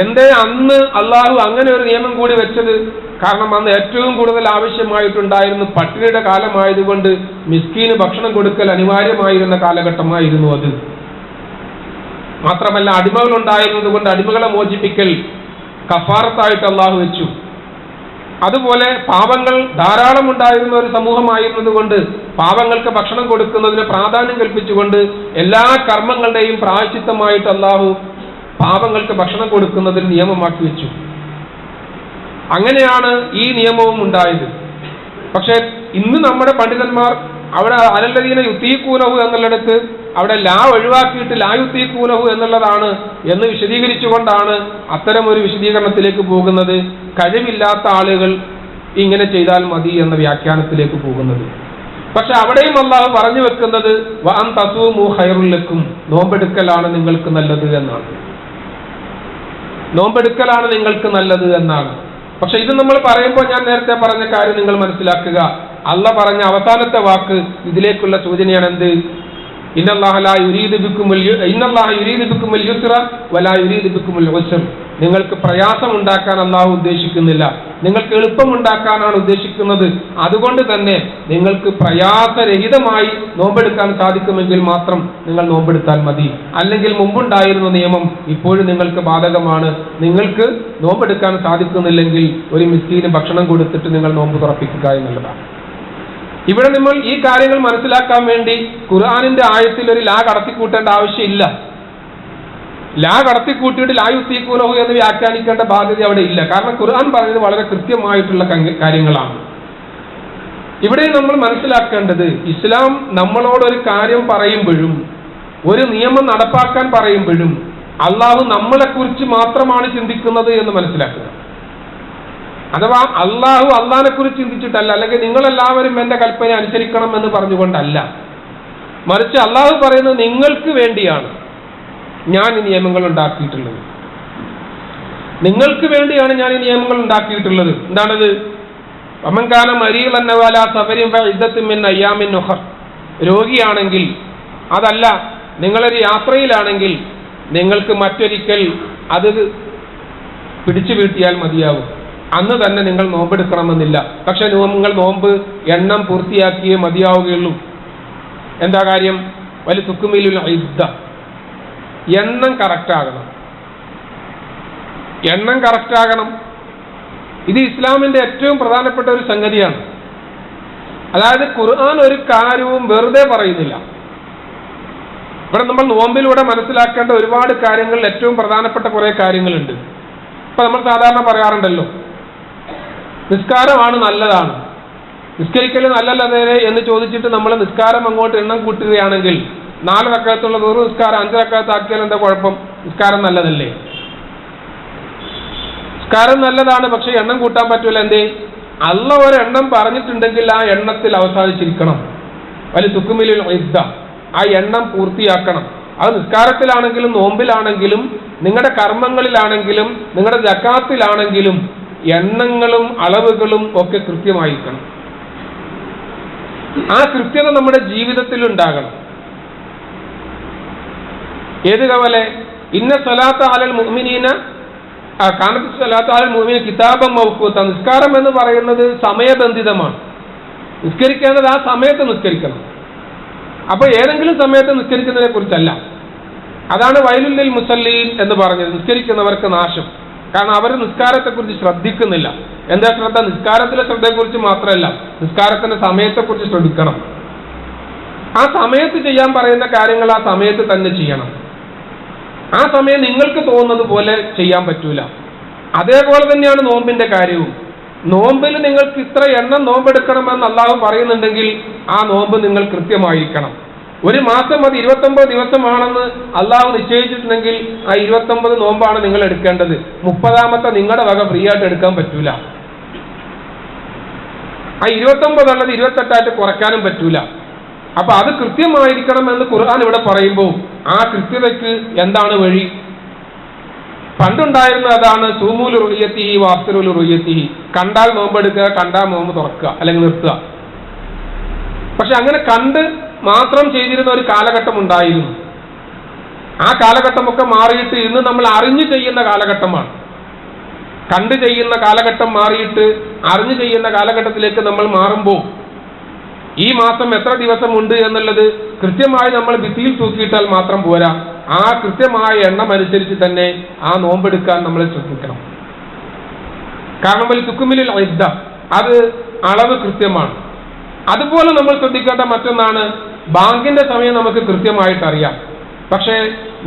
എന്തേ അന്ന് അള്ളാഹു അങ്ങനെ ഒരു നിയമം കൂടി വെച്ചത്? കാരണം അന്ന് ഏറ്റവും കൂടുതൽ ആവശ്യമായിട്ടുണ്ടായിരുന്നു, പട്ടിണിയുടെ കാലമായതുകൊണ്ട് മിസ്കീന് ഭക്ഷണം കൊടുക്കൽ അനിവാര്യമായിരുന്ന കാലഘട്ടമായിരുന്നു അത്. മാത്രമല്ല അടിമകൾ ഉണ്ടായിരുന്നത് കൊണ്ട് അടിമകളെ മോചിപ്പിക്കൽ കഫാറത്തായിട്ട് അള്ളാഹു വെച്ചു. അതുപോലെ പാവങ്ങൾ ധാരാളം ഉണ്ടായിരുന്ന ഒരു സമൂഹമായിരുന്നത് കൊണ്ട് പാവങ്ങൾക്ക് ഭക്ഷണം കൊടുക്കുന്നതിന് പ്രാധാന്യം കൽപ്പിച്ചുകൊണ്ട് എല്ലാ കർമ്മങ്ങളുടെയും പ്രായശ്ചിത്തമായിട്ട് അള്ളാഹു പാവങ്ങൾക്ക് ഭക്ഷണം കൊടുക്കുന്നതിന് നിയമമാക്കി വെച്ചു. അങ്ങനെയാണ് ഈ നിയമവും ഉണ്ടായത്. പക്ഷെ ഇന്ന് നമ്മുടെ പണ്ഡിതന്മാർ അവിടെ അലല്ലദീന യുതീഖൂനഹു എന്നുള്ളിടത്ത് അവിടെ ലാ ഒഴിവാക്കിയിട്ട് ലാ യുതീഖൂനഹു എന്നുള്ളതാണ് എന്ന് വിശദീകരിച്ചുകൊണ്ടാണ് അത്തരം ഒരു വിശദീകരണത്തിലേക്ക് പോകുന്നത്. കഴിവില്ലാത്ത ആളുകൾ ഇങ്ങനെ ചെയ്താൽ മതി എന്ന വ്യാഖ്യാനത്തിലേക്ക് പോകുന്നത്. പക്ഷെ അവിടെയും അള്ളാഹു പറഞ്ഞു വെക്കുന്നത് വഅൻ തസൂമു ഖൈറുൽ ലക്കും, നോമ്പെടുക്കലാണ് നിങ്ങൾക്ക് നല്ലത് എന്നാണ്. നോമ്പെടുക്കലാണ് നിങ്ങൾക്ക് നല്ലത് എന്നാണ്. പക്ഷെ ഇത് നമ്മൾ പറയുമ്പോൾ ഞാൻ നേരത്തെ പറഞ്ഞ കാര്യം നിങ്ങൾ മനസ്സിലാക്കുക. അള്ളാഹ് പറഞ്ഞ അവസാനത്തെ വാക്ക് ഇതിലേക്കുള്ള സൂചനയാണ്. എന്ത്? ഇന്നല്ലാഹ യുരീദു ബിക്കുമുൽ യുസ്റ വലാ യുരീദു ബിക്കുമുൽ ഉസ്ർ. നിങ്ങൾക്ക് പ്രയാസം ഉണ്ടാക്കാൻ അള്ളാഹു ഉദ്ദേശിക്കുന്നില്ല, നിങ്ങൾക്ക് എളുപ്പമുണ്ടാക്കാനാണ് ഉദ്ദേശിക്കുന്നത്. അതുകൊണ്ട് തന്നെ നിങ്ങൾക്ക് പ്രയാസരഹിതമായി നോമ്പെടുക്കാൻ സാധിക്കുമെങ്കിൽ മാത്രം നിങ്ങൾ നോമ്പെടുത്താൽ മതി. അല്ലെങ്കിൽ മുമ്പുണ്ടായിരുന്ന നിയമം ഇപ്പോഴും നിങ്ങൾക്ക് ബാധകമാണ്. നിങ്ങൾക്ക് നോമ്പെടുക്കാൻ സാധിക്കുന്നില്ലെങ്കിൽ ഒരു മിസ്കീന് ഭക്ഷണം കൊടുത്തിട്ട് നിങ്ങൾ നോമ്പ് തുറപ്പിക്കുക എന്നുള്ളതാണ്. ഇവിടെ നമ്മൾ ഈ കാര്യങ്ങൾ മനസ്സിലാക്കാൻ വേണ്ടി ഖുർആനിന്റെ ആയത്തിൽ ഒരു ലാ കടത്തിക്കൂട്ടേണ്ട ആവശ്യമില്ല. ലാ കടത്തിക്കൂട്ടിയിട്ട് ലാ യുത്തീഖൂനഹു എന്ന് വ്യാഖ്യാനിക്കേണ്ട ബാധ്യത അവിടെ ഇല്ല. കാരണം ഖുർആൻ പറയുന്നത് വളരെ കൃത്യമായിട്ടുള്ള കാര്യങ്ങളാണ്. ഇവിടെ നമ്മൾ മനസ്സിലാക്കേണ്ടത്, ഇസ്ലാം നമ്മളോടൊരു കാര്യം പറയുമ്പോഴും ഒരു നിയമം നടപ്പാക്കാൻ പറയുമ്പോഴും അള്ളാഹു നമ്മളെക്കുറിച്ച് മാത്രമാണ് ചിന്തിക്കുന്നത് എന്ന് മനസ്സിലാക്കുക. അഥവാ അള്ളാഹിനെ കുറിച്ച് ചിന്തിച്ചിട്ടല്ല, അല്ലെങ്കിൽ നിങ്ങളെല്ലാവരും എൻ്റെ കൽപ്പന അനുസരിക്കണം എന്ന് പറഞ്ഞുകൊണ്ടല്ല, മറിച്ച് അള്ളാഹു പറയുന്നത് നിങ്ങൾക്ക് വേണ്ടിയാണ് ഞാൻ ഈ നിയമങ്ങൾ ഉണ്ടാക്കിയിട്ടുള്ളത്. നിങ്ങൾക്ക് വേണ്ടിയാണ് ഞാൻ ഈ നിയമങ്ങൾ ഉണ്ടാക്കിയിട്ടുള്ളത്. എന്താണത്? വമൻകാന മരീളൻ വലാ സഫരിൻ ഫഇദ്ദത്തുൻ മിൻ അയ്യാമിൻ ഉഖർ. രോഗിയാണെങ്കിൽ, അതല്ല നിങ്ങളൊരു യാത്രയിലാണെങ്കിൽ നിങ്ങൾക്ക് മറ്റൊരിക്കൽ അത് പിടിച്ചു വീട്ടിയാൽ മതിയാവും. അന്ന് തന്നെ നിങ്ങൾ നോമ്പെടുക്കണമെന്നില്ല. പക്ഷെ നിങ്ങൾ നോമ്പ് എണ്ണം പൂർത്തിയാക്കിയേ മതിയാവുകയുള്ളൂ. എന്താ കാര്യം? വലിയ തുക്കുമിലുൽ ഇദ്ദ, എണ്ണം കറക്റ്റാകണം. എണ്ണം കറക്റ്റാകണം. ഇത് ഇസ്ലാമിന്റെ ഏറ്റവും പ്രധാനപ്പെട്ട ഒരു സംഗതിയാണ്. അതായത് ഖുർആൻ ഒരു കാര്യവും വെറുതെ പറയുന്നില്ല. ഇവിടെ നമ്മൾ നോമ്പിലൂടെ മനസ്സിലാക്കേണ്ട ഒരുപാട് കാര്യങ്ങളിൽ ഏറ്റവും പ്രധാനപ്പെട്ട കുറെ കാര്യങ്ങളുണ്ട്. ഇപ്പൊ നമ്മൾ സാധാരണ പറയാറുണ്ടല്ലോ, നിസ്കാരമാണ് നല്ലതാണ്, നിസ്കരിക്കൽ നല്ലല്ലേ എന്ന് ചോദിച്ചിട്ട് നമ്മൾ നിസ്കാരം അങ്ങോട്ട് എണ്ണം കൂട്ടുകയാണെങ്കിൽ 4 റക്അത്തുള്ള വെറും നിസ്കാരം 5 റക്അത്ത് ആക്കിയാൽ എന്താ കുഴപ്പം? നിസ്കാരം നല്ലതല്ലേ? നിസ്കാരം നല്ലതാണ്, പക്ഷെ എണ്ണം കൂട്ടാൻ പറ്റൂല. എന്തേ? അള്ള ഒരെണ്ണം പറഞ്ഞിട്ടുണ്ടെങ്കിൽ ആ എണ്ണത്തിൽ അവസാനിച്ചിരിക്കണം. വലിയ തുക്കുമിലുൽ ഇദ്ദ, ആ എണ്ണം പൂർത്തിയാക്കണം. അത് നിസ്കാരത്തിലാണെങ്കിലും നോമ്പിലാണെങ്കിലും നിങ്ങളുടെ കർമ്മങ്ങളിലാണെങ്കിലും നിങ്ങളുടെ ജക്കാത്തിലാണെങ്കിലും എണ്ണങ്ങളും അളവുകളും ഒക്കെ കൃത്യമായിരിക്കണം. ആ കൃത്യത നമ്മുടെ ജീവിതത്തിൽ ഉണ്ടാകണം. ഏത് കവലെ? ഇന്ന സ്വലാത്ത അലൽ മുഅ്മിനീന കാനത്ത് സ്വലാത്ത അലൽ മുഅ്മിനീന കിതാബൻ മൗഖൂത. നിസ്കാരം എന്ന് പറയുന്നത് സമയബന്ധിതമാണ്. നിസ്കരിക്കേണ്ടത് ആ സമയത്ത് നിസ്കരിക്കണം. അപ്പൊ ഏതെങ്കിലും സമയത്ത് നിസ്കരിക്കുന്നതിനെ കുറിച്ചല്ല. അതാണ് വൈലുൽ ലിൽ മുസല്ലീൻ എന്ന് പറഞ്ഞത്, നിസ്കരിക്കുന്നവർക്ക് നാശം. കാരണം അവർ നിസ്കാരത്തെക്കുറിച്ച് ശ്രദ്ധിക്കുന്നില്ല. എന്താ ശ്രദ്ധ? നിസ്കാരത്തിലെ ശ്രദ്ധയെക്കുറിച്ച് മാത്രമല്ല, നിസ്കാരത്തിന്റെ സമയത്തെക്കുറിച്ച് ശ്രദ്ധിക്കണം. ആ സമയത്ത് ചെയ്യാൻ പറയുന്ന കാര്യങ്ങൾ ആ സമയത്ത് തന്നെ ചെയ്യണം. ആ സമയം നിങ്ങൾക്ക് തോന്നുന്നത് പോലെ ചെയ്യാൻ പറ്റൂല. അതേപോലെ തന്നെയാണ് നോമ്പിന്റെ കാര്യവും. നോമ്പിൽ നിങ്ങൾക്ക് ഇത്ര എണ്ണം നോമ്പെടുക്കണമെന്ന് അള്ളാഹു പറയുന്നുണ്ടെങ്കിൽ ആ നോമ്പ് നിങ്ങൾ കൃത്യമായിരിക്കണം. ഒരു മാസം അത് 29 ദിവസമാണെന്ന് അള്ളാഹു നിശ്ചയിച്ചിട്ടുണ്ടെങ്കിൽ ആ 29 നോമ്പാണ് നിങ്ങൾ എടുക്കേണ്ടത്. 30ാമത്തെ നിങ്ങളുടെ വക ഫ്രീ ആയിട്ട് എടുക്കാൻ പറ്റൂല. ആ 29 ഉള്ളത് 28ആയിട്ട് കുറയ്ക്കാനും പറ്റൂല. അപ്പൊ അത് കൃത്യമായിരിക്കണം എന്ന് ഖുർആൻ ഇവിടെ പറയുമ്പോൾ ആ കൃത്യതയ്ക്ക് എന്താണ് വഴി? പണ്ടുണ്ടായിരുന്ന അതാണ് സൂമൂലു റുയ്യത്തിഹി വാഫ്തിറുലു റുയ്യത്തിഹി. കണ്ടാൽ നോമ്പെടുക്കുക, കണ്ടാൽ നോമ്പ് തുറക്കുക അല്ലെങ്കിൽ നിർത്തുക. പക്ഷെ അങ്ങനെ കണ്ട് മാത്രം ചെയ്തിരുന്ന ഒരു കാലഘട്ടം ഉണ്ടായിരുന്നു. ആ കാലഘട്ടമൊക്കെ മാറിയിട്ട് ഇന്ന് നമ്മൾ അറിഞ്ഞു ചെയ്യുന്ന കാലഘട്ടമാണ്. കണ്ട് ചെയ്യുന്ന കാലഘട്ടം മാറിയിട്ട് അറിഞ്ഞു ചെയ്യുന്ന കാലഘട്ടത്തിലേക്ക് നമ്മൾ മാറുമ്പോൾ ഈ മാസം എത്ര ദിവസമുണ്ട് എന്നുള്ളത് കൃത്യമായി നമ്മൾ ഭിത്തിയിൽ തൂക്കിയിട്ടാൽ മാത്രം പോരാ. ആ കൃത്യമായ എണ്ണം അനുസരിച്ച് തന്നെ ആ നോമ്പെടുക്കാൻ നമ്മൾ ശ്രദ്ധിക്കണം. കാരണം വലിയ തുക്കുമിലിൽ ഇദ്ദ, അത് അളവ് കൃത്യമാണ്. അതുപോലെ നമ്മൾ ശ്രദ്ധിക്കേണ്ട മറ്റൊന്നാണ്, ബാങ്കിന്റെ സമയം നമുക്ക് കൃത്യമായിട്ട് അറിയാം. പക്ഷേ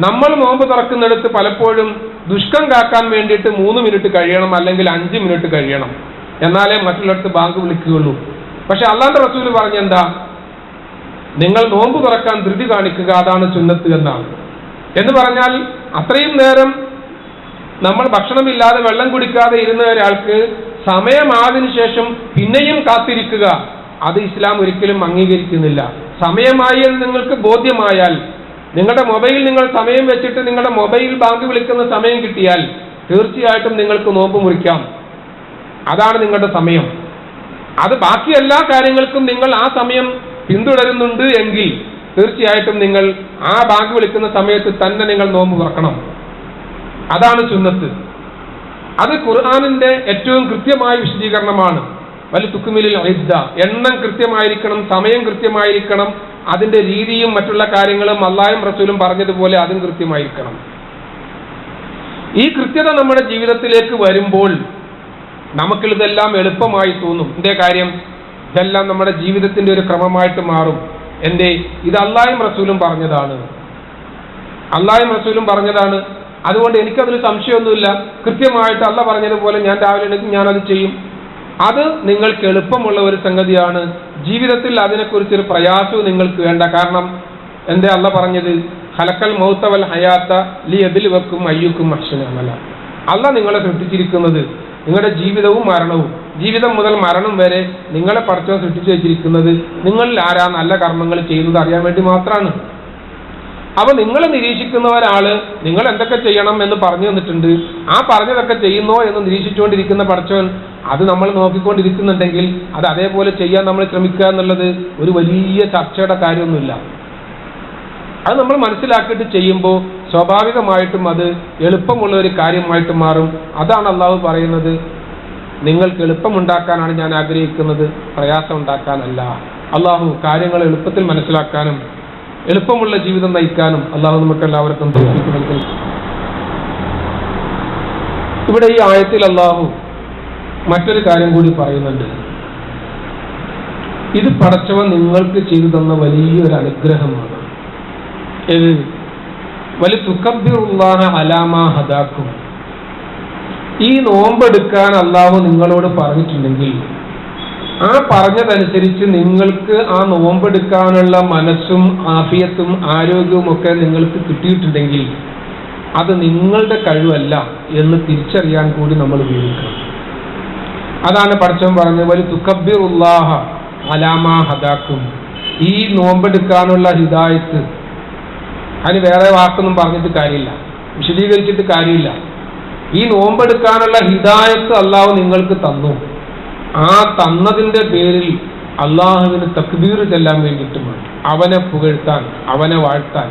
നമ്മൾ നോമ്പ് തുറക്കുന്നിടത്ത് പലപ്പോഴും ദുഷ്കം കാക്കാൻ വേണ്ടിയിട്ട് 3 മിനിറ്റ് കഴിയണം, അല്ലെങ്കിൽ 5 മിനിറ്റ് കഴിയണം, എന്നാലേ മറ്റുള്ളിടത്ത് ബാങ്ക് വിളിക്കുകയുള്ളൂ. പക്ഷെ അള്ളാന്റെ റസൂല് പറഞ്ഞെന്താ? നിങ്ങൾ നോമ്പ് തുറക്കാൻ ധൃതി കാണിക്കുക, അതാണ് സുന്നത്ത് എന്നാണ്. എന്ന് പറഞ്ഞാൽ അത്രയും നേരം നമ്മൾ ഭക്ഷണമില്ലാതെ വെള്ളം കുടിക്കാതെ ഇരുന്ന ഒരാൾക്ക് സമയമായതിനു ശേഷം പിന്നെയും കാത്തിരിക്കുക, അത് ഇസ്ലാം ഒരിക്കലും അംഗീകരിക്കുന്നില്ല. സമയമായി എന്ന് നിങ്ങൾക്ക് ബോധ്യമായാൽ, നിങ്ങളുടെ മൊബൈൽ നിങ്ങൾ സമയം വെച്ചിട്ട് നിങ്ങളുടെ മൊബൈൽ ബാങ്ക് വിളിക്കുന്ന സമയം കിട്ടിയാൽ തീർച്ചയായിട്ടും നിങ്ങൾക്ക് നോമ്പ് മുറിക്കാം. അതാണ് നിങ്ങളുടെ സമയം. അത് ബാക്കി എല്ലാ കാര്യങ്ങൾക്കും നിങ്ങൾ ആ സമയം പിന്തുടരുന്നുണ്ട് എങ്കിൽ തീർച്ചയായിട്ടും നിങ്ങൾ ആ ബാങ്ക് വിളിക്കുന്ന സമയത്ത് തന്നെ നിങ്ങൾ നോമ്പ് തുറക്കണം. അതാണ് സുന്നത്ത്. അത് ഖുർആനിന്റെ ഏറ്റവും കൃത്യമായ വിശദീകരണമാണ്. വൽ തുക്മിലുൽ ഇദ്ദ, എണ്ണം കൃത്യമായിരിക്കണം, സമയം കൃത്യമായിരിക്കണം, അതിന്റെ രീതിയും മറ്റുള്ള കാര്യങ്ങളും അല്ലാഹും റസൂലും പറഞ്ഞതുപോലെ അതും കൃത്യമായിരിക്കണം. ഈ കൃത്യത നമ്മുടെ ജീവിതത്തിലേക്ക് വരുമ്പോൾ നമുക്കിതെല്ലാം എളുപ്പമായി തോന്നും. എന്റെ കാര്യം ഇതെല്ലാം നമ്മുടെ ജീവിതത്തിന്റെ ഒരു ക്രമമായിട്ട് മാറും. ഇത് അല്ലാഹും റസൂലും പറഞ്ഞതാണ്, അതുകൊണ്ട് എനിക്കതിന് സംശയമൊന്നുമില്ല. കൃത്യമായിട്ട് അല്ലാഹ് പറഞ്ഞതുപോലെ ഞാൻ രാവിലെ എണീക്കും, ഞാനത് ചെയ്യും. അത് നിങ്ങൾക്ക് എളുപ്പമുള്ള ഒരു സംഗതിയാണ്. ജീവിതത്തിൽ അതിനെക്കുറിച്ചൊരു പ്രയാസവും നിങ്ങൾക്ക് വേണ്ട. കാരണം അല്ലാഹ് പറഞ്ഞത് ഖലഖൽ മൗത വൽ ഹയാത്ത ലിയബ്ലുവക്കും അയ്യുക്കും അഹ്സനു അമല. അല്ലാഹ് നിങ്ങളെ സൃഷ്ടിച്ചിരിക്കുന്നത്, നിങ്ങളുടെ ജീവിതവും മരണവും, ജീവിതം മുതൽ മരണം വരെ നിങ്ങളെ പടച്ചവൻ സൃഷ്ടിച്ചു വെച്ചിരിക്കുന്നത് നിങ്ങളിൽ ആരാ നല്ല കർമ്മങ്ങൾ ചെയ്യുന്നത് അറിയാൻ വേണ്ടി മാത്രമാണ്. അപ്പൊ നിങ്ങളെ നിരീക്ഷിക്കുന്ന ഒരാള് നിങ്ങൾ എന്തൊക്കെ ചെയ്യണം എന്ന് പറഞ്ഞു തന്നിട്ടുണ്ട്. ആ പറഞ്ഞതൊക്കെ ചെയ്യുന്നോ എന്ന് നിരീക്ഷിച്ചുകൊണ്ടിരിക്കുന്ന പടച്ചവൻ അത് നമ്മൾ നോക്കിക്കൊണ്ടിരിക്കുന്നുണ്ടെങ്കിൽ അത് അതേപോലെ ചെയ്യാൻ നമ്മൾ ശ്രമിക്കുക എന്നുള്ളത് ഒരു വലിയ ചർച്ചയുടെ കാര്യമൊന്നുമില്ല. അത് നമ്മൾ മനസ്സിലാക്കിയിട്ട് ചെയ്യുമ്പോൾ സ്വാഭാവികമായിട്ടും അത് എളുപ്പമുള്ള ഒരു കാര്യമായിട്ട് മാറും. അതാണ് അള്ളാഹു പറയുന്നത്, നിങ്ങൾക്ക് എളുപ്പമുണ്ടാക്കാനാണ് ഞാൻ ആഗ്രഹിക്കുന്നത്, പ്രയാസം ഉണ്ടാക്കാനല്ല. അള്ളാഹു കാര്യങ്ങൾ എളുപ്പത്തിൽ മനസ്സിലാക്കാനും എളുപ്പമുള്ള ജീവിതം നയിക്കാനും അള്ളാഹു നമുക്ക് എല്ലാവർക്കും തൗഫീഖ് നൽകട്ടെ. ഇവിടെ ഈ ആയത്തിൽ അള്ളാഹു മറ്റൊരു കാര്യം കൂടി പറയുന്നുണ്ട്. ഇത് പടച്ചവൻ നിങ്ങൾക്ക് ചെയ്തു തന്ന വലിയൊരു അനുഗ്രഹമാണ്. വലിതുകബ്ബിറുല്ലാഹ അലാ മാ ഹദാക്കും. ഈ നോമ്പെടുക്കാൻ അള്ളാഹു നിങ്ങളോട് പറഞ്ഞിട്ടുണ്ടെങ്കിൽ ആ പറഞ്ഞതനുസരിച്ച് നിങ്ങൾക്ക് ആ നോമ്പെടുക്കാനുള്ള മനസ്സും ആഫിയത്തും ആരോഗ്യവും ഒക്കെ നിങ്ങൾക്ക് കിട്ടിയിട്ടുണ്ടെങ്കിൽ അത് നിങ്ങളുടെ കഴിവല്ല എന്ന് തിരിച്ചറിയാൻ കൂടി നമ്മൾ ഉപയോഗിക്കണം. അതാണ് പടച്ചവൻ പറഞ്ഞത് വലിതുകബ്ബിറുല്ലാഹ അലാ മാ ഹദാക്കും. ഈ നോമ്പെടുക്കാനുള്ള ഹിദായത്ത്, അതിന് വേറെ വാക്കൊന്നും പറഞ്ഞിട്ട് കാര്യമില്ല, വിശദീകരിച്ചിട്ട് കാര്യമില്ല. ഈ നോമ്പെടുക്കാനുള്ള ഹിദായത്ത് അള്ളാഹു നിങ്ങൾക്ക് തന്നു. ആ തന്നതിന്റെ പേരിൽ അള്ളാഹുവിന് തക്ബീർ ചെല്ലാൻ വേണ്ടിയിട്ടുമാണ്, അവനെ പുകഴ്ത്താൻ, അവനെ വാഴ്ത്താൻ.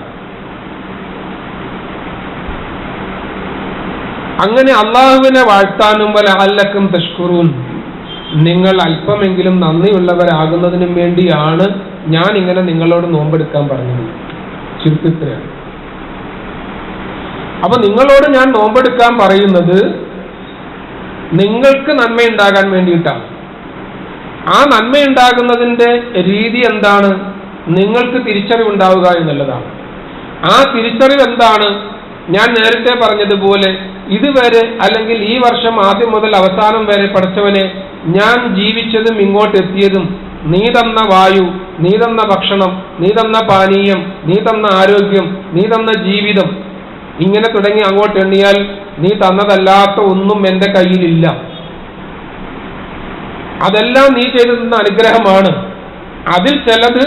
അങ്ങനെ അള്ളാഹുവിനെ വാഴ്ത്താനും വലഅല്ലക്കും തഷ്കുറൂൻ, നിങ്ങൾ അല്പമെങ്കിലും നന്ദിയുള്ളവരാകുന്നതിനും വേണ്ടിയാണ് ഞാൻ ഇങ്ങനെ നിങ്ങളോട് നോമ്പെടുക്കാൻ പറഞ്ഞത്. ചുരുക്കത്തിലാണ്. അപ്പൊ നിങ്ങളോട് ഞാൻ നോമ്പെടുക്കാൻ പറയുന്നത് നിങ്ങൾക്ക് നന്മയുണ്ടാകാൻ വേണ്ടിയിട്ടാണ്. ആ നന്മയുണ്ടാകുന്നതിന്റെ രീതി എന്താണ്? നിങ്ങൾക്ക് തിരിച്ചറിവുണ്ടാവുക എന്നുള്ളതാണ്. ആ തിരിച്ചറിവ് എന്താണ്? ഞാൻ നേരത്തെ പറഞ്ഞതുപോലെ ഇതുവരെ അല്ലെങ്കിൽ ഈ വർഷം ആദ്യം മുതൽ അവസാനം വരെ പടച്ചവനെ ഞാൻ ജീവിച്ചതും ഇങ്ങോട്ടെത്തിയതും നീ തന്ന വായു, നീ തന്ന ഭക്ഷണം, നീ തന്ന പാനീയം, നീ തന്ന ആരോഗ്യം, നീ തന്ന ജീവിതം, ഇങ്ങനെ തുടങ്ങി അങ്ങോട്ട് എണ്ണിയാൽ നീ തന്നതല്ലാത്ത ഒന്നും എൻ്റെ കയ്യിലില്ല. അതെല്ലാം നീ ചെയ്തു തന്ന അനുഗ്രഹമാണ്. അതിൽ ചിലത്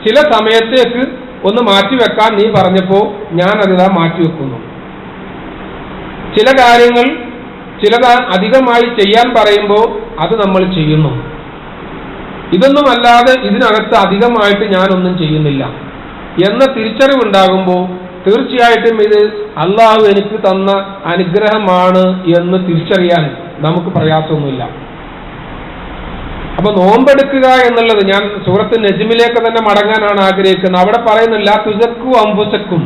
ചില സമയത്തേക്ക് ഒന്ന് മാറ്റിവെക്കാൻ നീ പറഞ്ഞപ്പോൾ ഞാൻ അതിതാ മാറ്റിവെക്കുന്നു. ചില കാര്യങ്ങൾ ചിലത് അധികമായി ചെയ്യാൻ പറയുമ്പോൾ അത് നമ്മൾ ചെയ്യുന്നു. ഇതൊന്നും അല്ലാതെ ഇതിനകത്ത് അധികമായിട്ട് ഞാനൊന്നും ചെയ്യുന്നില്ല എന്ന തിരിച്ചറിവുണ്ടാകുമ്പോൾ തീർച്ചയായിട്ടും ഇത് അള്ളാഹു എനിക്ക് തന്ന അനുഗ്രഹമാണ് എന്ന് തിരിച്ചറിയാൻ നമുക്ക് പ്രയാസമൊന്നുമില്ല. അപ്പൊ നോമ്പെടുക്കുക എന്നുള്ളത്, ഞാൻ സൂറത്ത് നജ്മിലേക്ക് തന്നെ മടങ്ങാനാണ് ആഗ്രഹിക്കുന്നത്. അവിടെ പറയുന്നില്ല ലാ തുസക്കു അൻഫുസക്കും,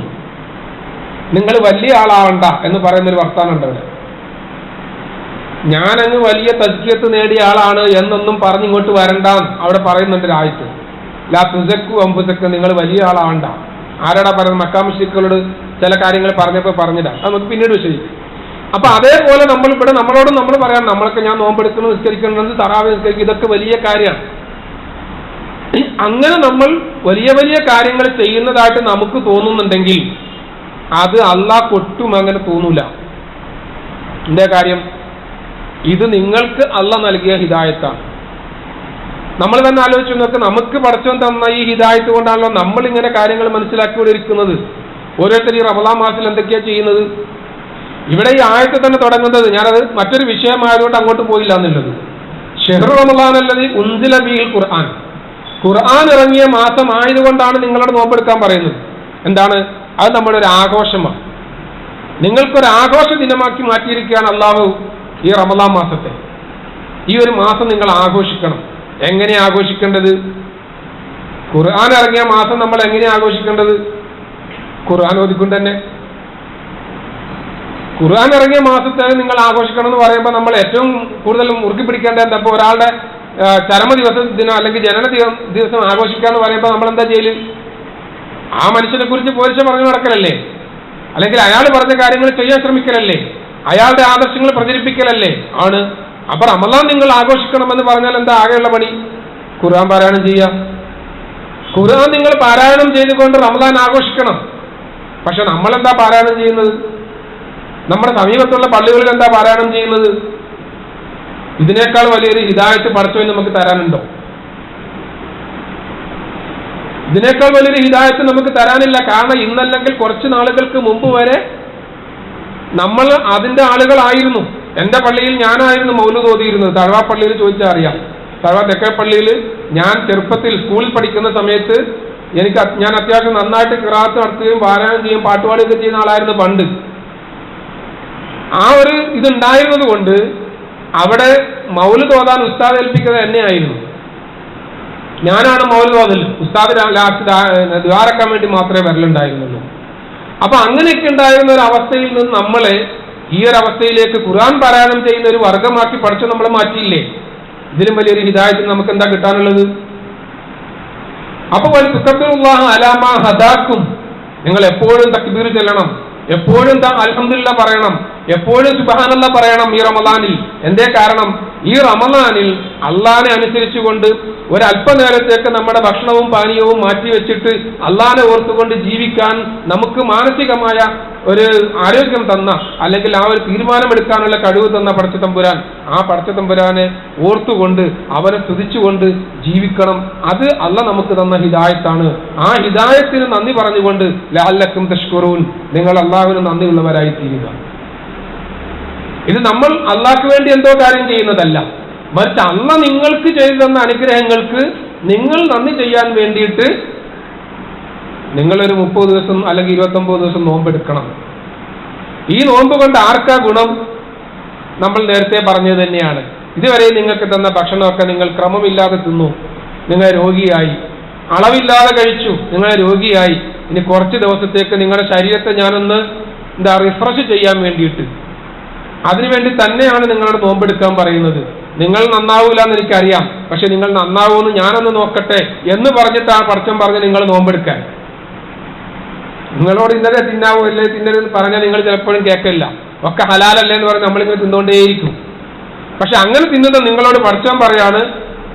നിങ്ങൾ വലിയ ആളാവണ്ട എന്ന് പറയുന്നൊരു വർത്താനുണ്ട് അവിടെ. ഞാനങ്ങ് വലിയ തസ്കിയത്ത് നേടിയ ആളാണ് എന്നൊന്നും പറഞ്ഞിങ്ങോട്ട് വരണ്ടാന്ന് അവിടെ പറയുന്നുണ്ട് ഒരാഴ്ച. ലാ തുസക്കു അൻഫുസക്കും, നിങ്ങൾ വലിയ ആളാവണ്ട. ആരാടാ പറയുന്നത്? മക്കാ മുശ്രിക്കുകളോട് ചില കാര്യങ്ങൾ പറഞ്ഞപ്പോൾ പറഞ്ഞില്ല, നമുക്ക് പിന്നീട് വിശദീകരിക്കും. അപ്പൊ അതേപോലെ നമ്മൾ ഇവിടെ നമ്മളോടും നമ്മൾ പറയാം, നമ്മളൊക്കെ ഞാൻ നോമ്പെടുക്കണം, നിസ്കരിക്കണം, തറാവി നിസ്കരിക്കും, ഇതൊക്കെ വലിയ കാര്യമാണ്. അങ്ങനെ നമ്മൾ വലിയ വലിയ കാര്യങ്ങൾ ചെയ്യുന്നതായിട്ട് നമുക്ക് തോന്നുന്നുണ്ടെങ്കിൽ അത് അള്ളാഹ് ഒട്ടും അങ്ങനെ തോന്നൂല. എന്റെ കാര്യം ഇത് നിങ്ങൾക്ക് അള്ളാഹ് നൽകിയ ഹിദായത്താണ്. നമ്മൾ തന്നെ ആലോചിച്ച് നോക്ക്, നമുക്ക് പടച്ചവൻ തന്ന ഈ ഹിദായത്ത് കൊണ്ടാണല്ലോ നമ്മൾ ഇങ്ങനെ കാര്യങ്ങൾ മനസ്സിലാക്കിക്കൊണ്ടിരിക്കുന്നത്. ഓരോരുത്തർ ഈ റമളാൻ മാസത്തിൽ എന്തൊക്കെയാ ചെയ്യുന്നത്? ഇവിടെ ഈ ആയത്ത് തന്നെ തുടങ്ങുന്നത്, ഞാനത് മറ്റൊരു വിഷയമായതുകൊണ്ട് അങ്ങോട്ട് പോയില്ല എന്നുള്ളത്, ഷഹ്റു റമളാൻ അല്ലദീ ഉൻസില ഫീഹിൽ ഖുർആൻ, ഖുർആൻ ഇറങ്ങിയ മാസം ആയതുകൊണ്ടാണ് നിങ്ങളോട് നോമ്പെടുക്കാൻ പറയുന്നത്. എന്താണ്? അത് നമ്മുടെ ഒരു ആഘോഷമാണ്. നിങ്ങൾക്കൊരു ആഘോഷ ദിനമാക്കി മാറ്റിയിരിക്കുകയാണ് അള്ളാഹു ഈ റമദാൻ മാസത്തെ. ഈ ഒരു മാസം നിങ്ങൾ ആഘോഷിക്കണം. എങ്ങനെ ആഘോഷിക്കേണ്ടത്? ഖുർആൻ ഇറങ്ങിയ മാസം നമ്മൾ എങ്ങനെ ആഘോഷിക്കേണ്ടത്? ഖുർആൻ ഓതിക്കൊണ്ട് തന്നെ. ഖുർആൻ ഇറങ്ങിയ മാസത്തെ നിങ്ങൾ ആഘോഷിക്കണം എന്ന് പറയുമ്പോൾ നമ്മൾ ഏറ്റവും കൂടുതൽ മുറുക്കി പിടിക്കേണ്ടത് എന്താ? ഇപ്പോൾ ഒരാളുടെ ചരമ ദിനം അല്ലെങ്കിൽ ജനന ദിവസം ആഘോഷിക്കാന്ന് പറയുമ്പോൾ നമ്മൾ എന്താ ചെയ്യല്? ആ മനുഷ്യനെ കുറിച്ച് പോലീസ് പറഞ്ഞു നടക്കലല്ലേ? അല്ലെങ്കിൽ അയാൾ പറഞ്ഞ കാര്യങ്ങൾ ചെയ്യാൻ ശ്രമിക്കലല്ലേ? അയാളുടെ ആദർശങ്ങൾ പ്രചരിപ്പിക്കലല്ലേ ആണ്. അപ്പൊ റമദാൻ നിങ്ങൾ ആഘോഷിക്കണമെന്ന് പറഞ്ഞാൽ എന്താ ആകെയുള്ള പണി? ഖുർആൻ പാരായണം ചെയ്യാം. ഖുർആൻ നിങ്ങൾ പാരായണം ചെയ്തുകൊണ്ട് റമദാൻ ആഘോഷിക്കണം. പക്ഷെ നമ്മളെന്താ പാരായണം ചെയ്യുന്നത്? നമ്മുടെ സമീപത്തുള്ള പള്ളികളിൽ എന്താ പാരായണം ചെയ്യുന്നത്? ഇതിനേക്കാൾ വലിയൊരു ഹിദായത്ത് പടച്ചവൻ നമുക്ക് തരാനുണ്ടോ? ഇതിനേക്കാൾ വലിയൊരു ഹിദായത്ത് നമുക്ക് തരാനില്ല. കാരണം ഇന്നല്ലെങ്കിൽ കുറച്ച് നാളുകൾക്ക് മുമ്പ് വരെ നമ്മൾ അതിന്റെ ആളുകളായിരുന്നു. എന്റെ പള്ളിയിൽ ഞാനായിരുന്നു മൗലൂദ് ഓതിയിരുന്നത്. തഴവ പള്ളിയിൽ ചോദിച്ചാൽ അറിയാം. തഴവ തെക്കേ പള്ളിയിൽ ഞാൻ ചെറുപ്പത്തിൽ സ്കൂളിൽ പഠിക്കുന്ന സമയത്ത് ഞാൻ അത്യാവശ്യം നന്നായിട്ട് ഖിറാഅത്ത് നടത്തുകയും പാരായണം ചെയ്യുകയും പാട്ടുപാടുകയൊക്കെ ചെയ്യുന്ന ആളായിരുന്നു പണ്ട്. ആ ഒരു ഇതുണ്ടായിരുന്നത് കൊണ്ട് അവിടെ മൗലൂദ് ഓതാൻ ഉസ്താദ് ഏൽപ്പിക്കുന്നത് എന്നെയായിരുന്നു. ഞാനാണ് മൗലൂദ് ഓതൽ. ഉസ്താദ് ദ്വാരക്കാൻ വേണ്ടി മാത്രമേ വരലുണ്ടായിരുന്നുള്ളൂ. അപ്പൊ അങ്ങനെയൊക്കെ ഉണ്ടായിരുന്ന ഒരു അവസ്ഥയിൽ നിന്ന് നമ്മളെ ഈ ഒരു അവസ്ഥയിലേക്ക് ഖുർആൻ പാരായണം ചെയ്യുന്ന ഒരു വർഗമാക്കി പഠിച്ചു നമ്മളെ മാറ്റിയില്ലേ? ഇതിലും വലിയൊരു ഹിദായത്തിന് നമുക്ക് എന്താ കിട്ടാനുള്ളത്? അപ്പൊ തുക്കബ്ബിറുല്ലാഹ അലാ മാ ഹദാക്കും. നിങ്ങൾ എപ്പോഴും തക്ബീർ ചെല്ലണം, എപ്പോഴും അൽഹംദുലില്ലാഹ് പറയണം, എപ്പോഴും സുബ്ഹാനല്ലാഹ് പറയണം ഈ റമദാനിൽ. എന്തേ കാരണം? ഈ റമദാനിൽ അള്ളാനെ അനുസരിച്ചുകൊണ്ട് ഒരല്പനേരത്തേക്ക് നമ്മുടെ ഭക്ഷണവും പാനീയവും മാറ്റിവെച്ചിട്ട് അള്ളാനെ ഓർത്തുകൊണ്ട് ജീവിക്കാൻ നമുക്ക് മാനസികമായ ഒരു ആരോഗ്യം തന്ന, അല്ലെങ്കിൽ ആ ഒരു തീരുമാനമെടുക്കാനുള്ള കഴിവ് തന്ന പടച്ചതമ്പുരാൻ, ആ പടച്ചതമ്പുരാനെ ഓർത്തുകൊണ്ട് അവനെ സ്തുതിച്ചുകൊണ്ട് ജീവിക്കണം. അത് അള്ളാഹ് നമുക്ക് തന്ന ഹിദായത്താണ്. ആ ഹിദായത്തിന് നന്ദി പറഞ്ഞുകൊണ്ട് ലഅല്ലക്കും തഷ്കുറൂൻ, നിങ്ങൾ അള്ളാഹുവിന് നന്ദിയുള്ളവരായി തീരുക. ഇത് നമ്മൾ അള്ളാഹ്ക്ക് വേണ്ടി എന്തോ കാര്യം ചെയ്യുന്നതല്ല, മറിച്ച് അള്ളാഹ് നിങ്ങൾക്ക് ചെയ്തു തന്ന അനുഗ്രഹങ്ങൾക്ക് നിങ്ങൾ നന്ദി ചെയ്യാൻ വേണ്ടിയിട്ട് നിങ്ങളൊരു 30 ദിവസം അല്ലെങ്കിൽ 29 ദിവസം നോമ്പെടുക്കണം. ഈ നോമ്പ് കൊണ്ട് ആർക്കാ ഗുണം? നമ്മൾ നേരത്തെ പറഞ്ഞത് തന്നെയാണ്. ഇതുവരെ നിങ്ങൾക്ക് തന്ന ഭക്ഷണമൊക്കെ നിങ്ങൾ ക്രമമില്ലാതെ തിന്നു, നിങ്ങൾ രോഗിയായി. അളവില്ലാതെ കഴിച്ചു, നിങ്ങളെ രോഗിയായി. ഇനി കുറച്ച് ദിവസത്തേക്ക് നിങ്ങളുടെ ശരീരത്തെ ഞാനൊന്ന് റിഫ്രഷ് ചെയ്യാൻ വേണ്ടിയിട്ട്, അതിനുവേണ്ടി തന്നെയാണ് നിങ്ങളോട് നോമ്പെടുക്കാൻ പറയുന്നത്. നിങ്ങൾ നന്നാവൂല എന്ന് എനിക്കറിയാം, പക്ഷെ നിങ്ങൾ നന്നാവൂന്ന് ഞാനൊന്ന് നോക്കട്ടെ എന്ന് പറഞ്ഞിട്ടാണ് പടച്ചവൻ പറഞ്ഞ് നിങ്ങൾ നോമ്പെടുക്കാൻ. നിങ്ങളോട് ഇന്നലെ തിന്നാവോ അല്ലേ തിന്നരുതെന്ന് പറഞ്ഞാൽ നിങ്ങൾ ചിലപ്പോഴും കേൾക്കില്ല. ഒക്കെ ഹലാലല്ലേ എന്ന് പറഞ്ഞ് നമ്മളിങ്ങനെ തിന്നുകൊണ്ടേയിരിക്കും. പക്ഷെ അങ്ങനെ തിന്നുന്നത് നിങ്ങളോട് പടച്ചവൻ പറയാണ്,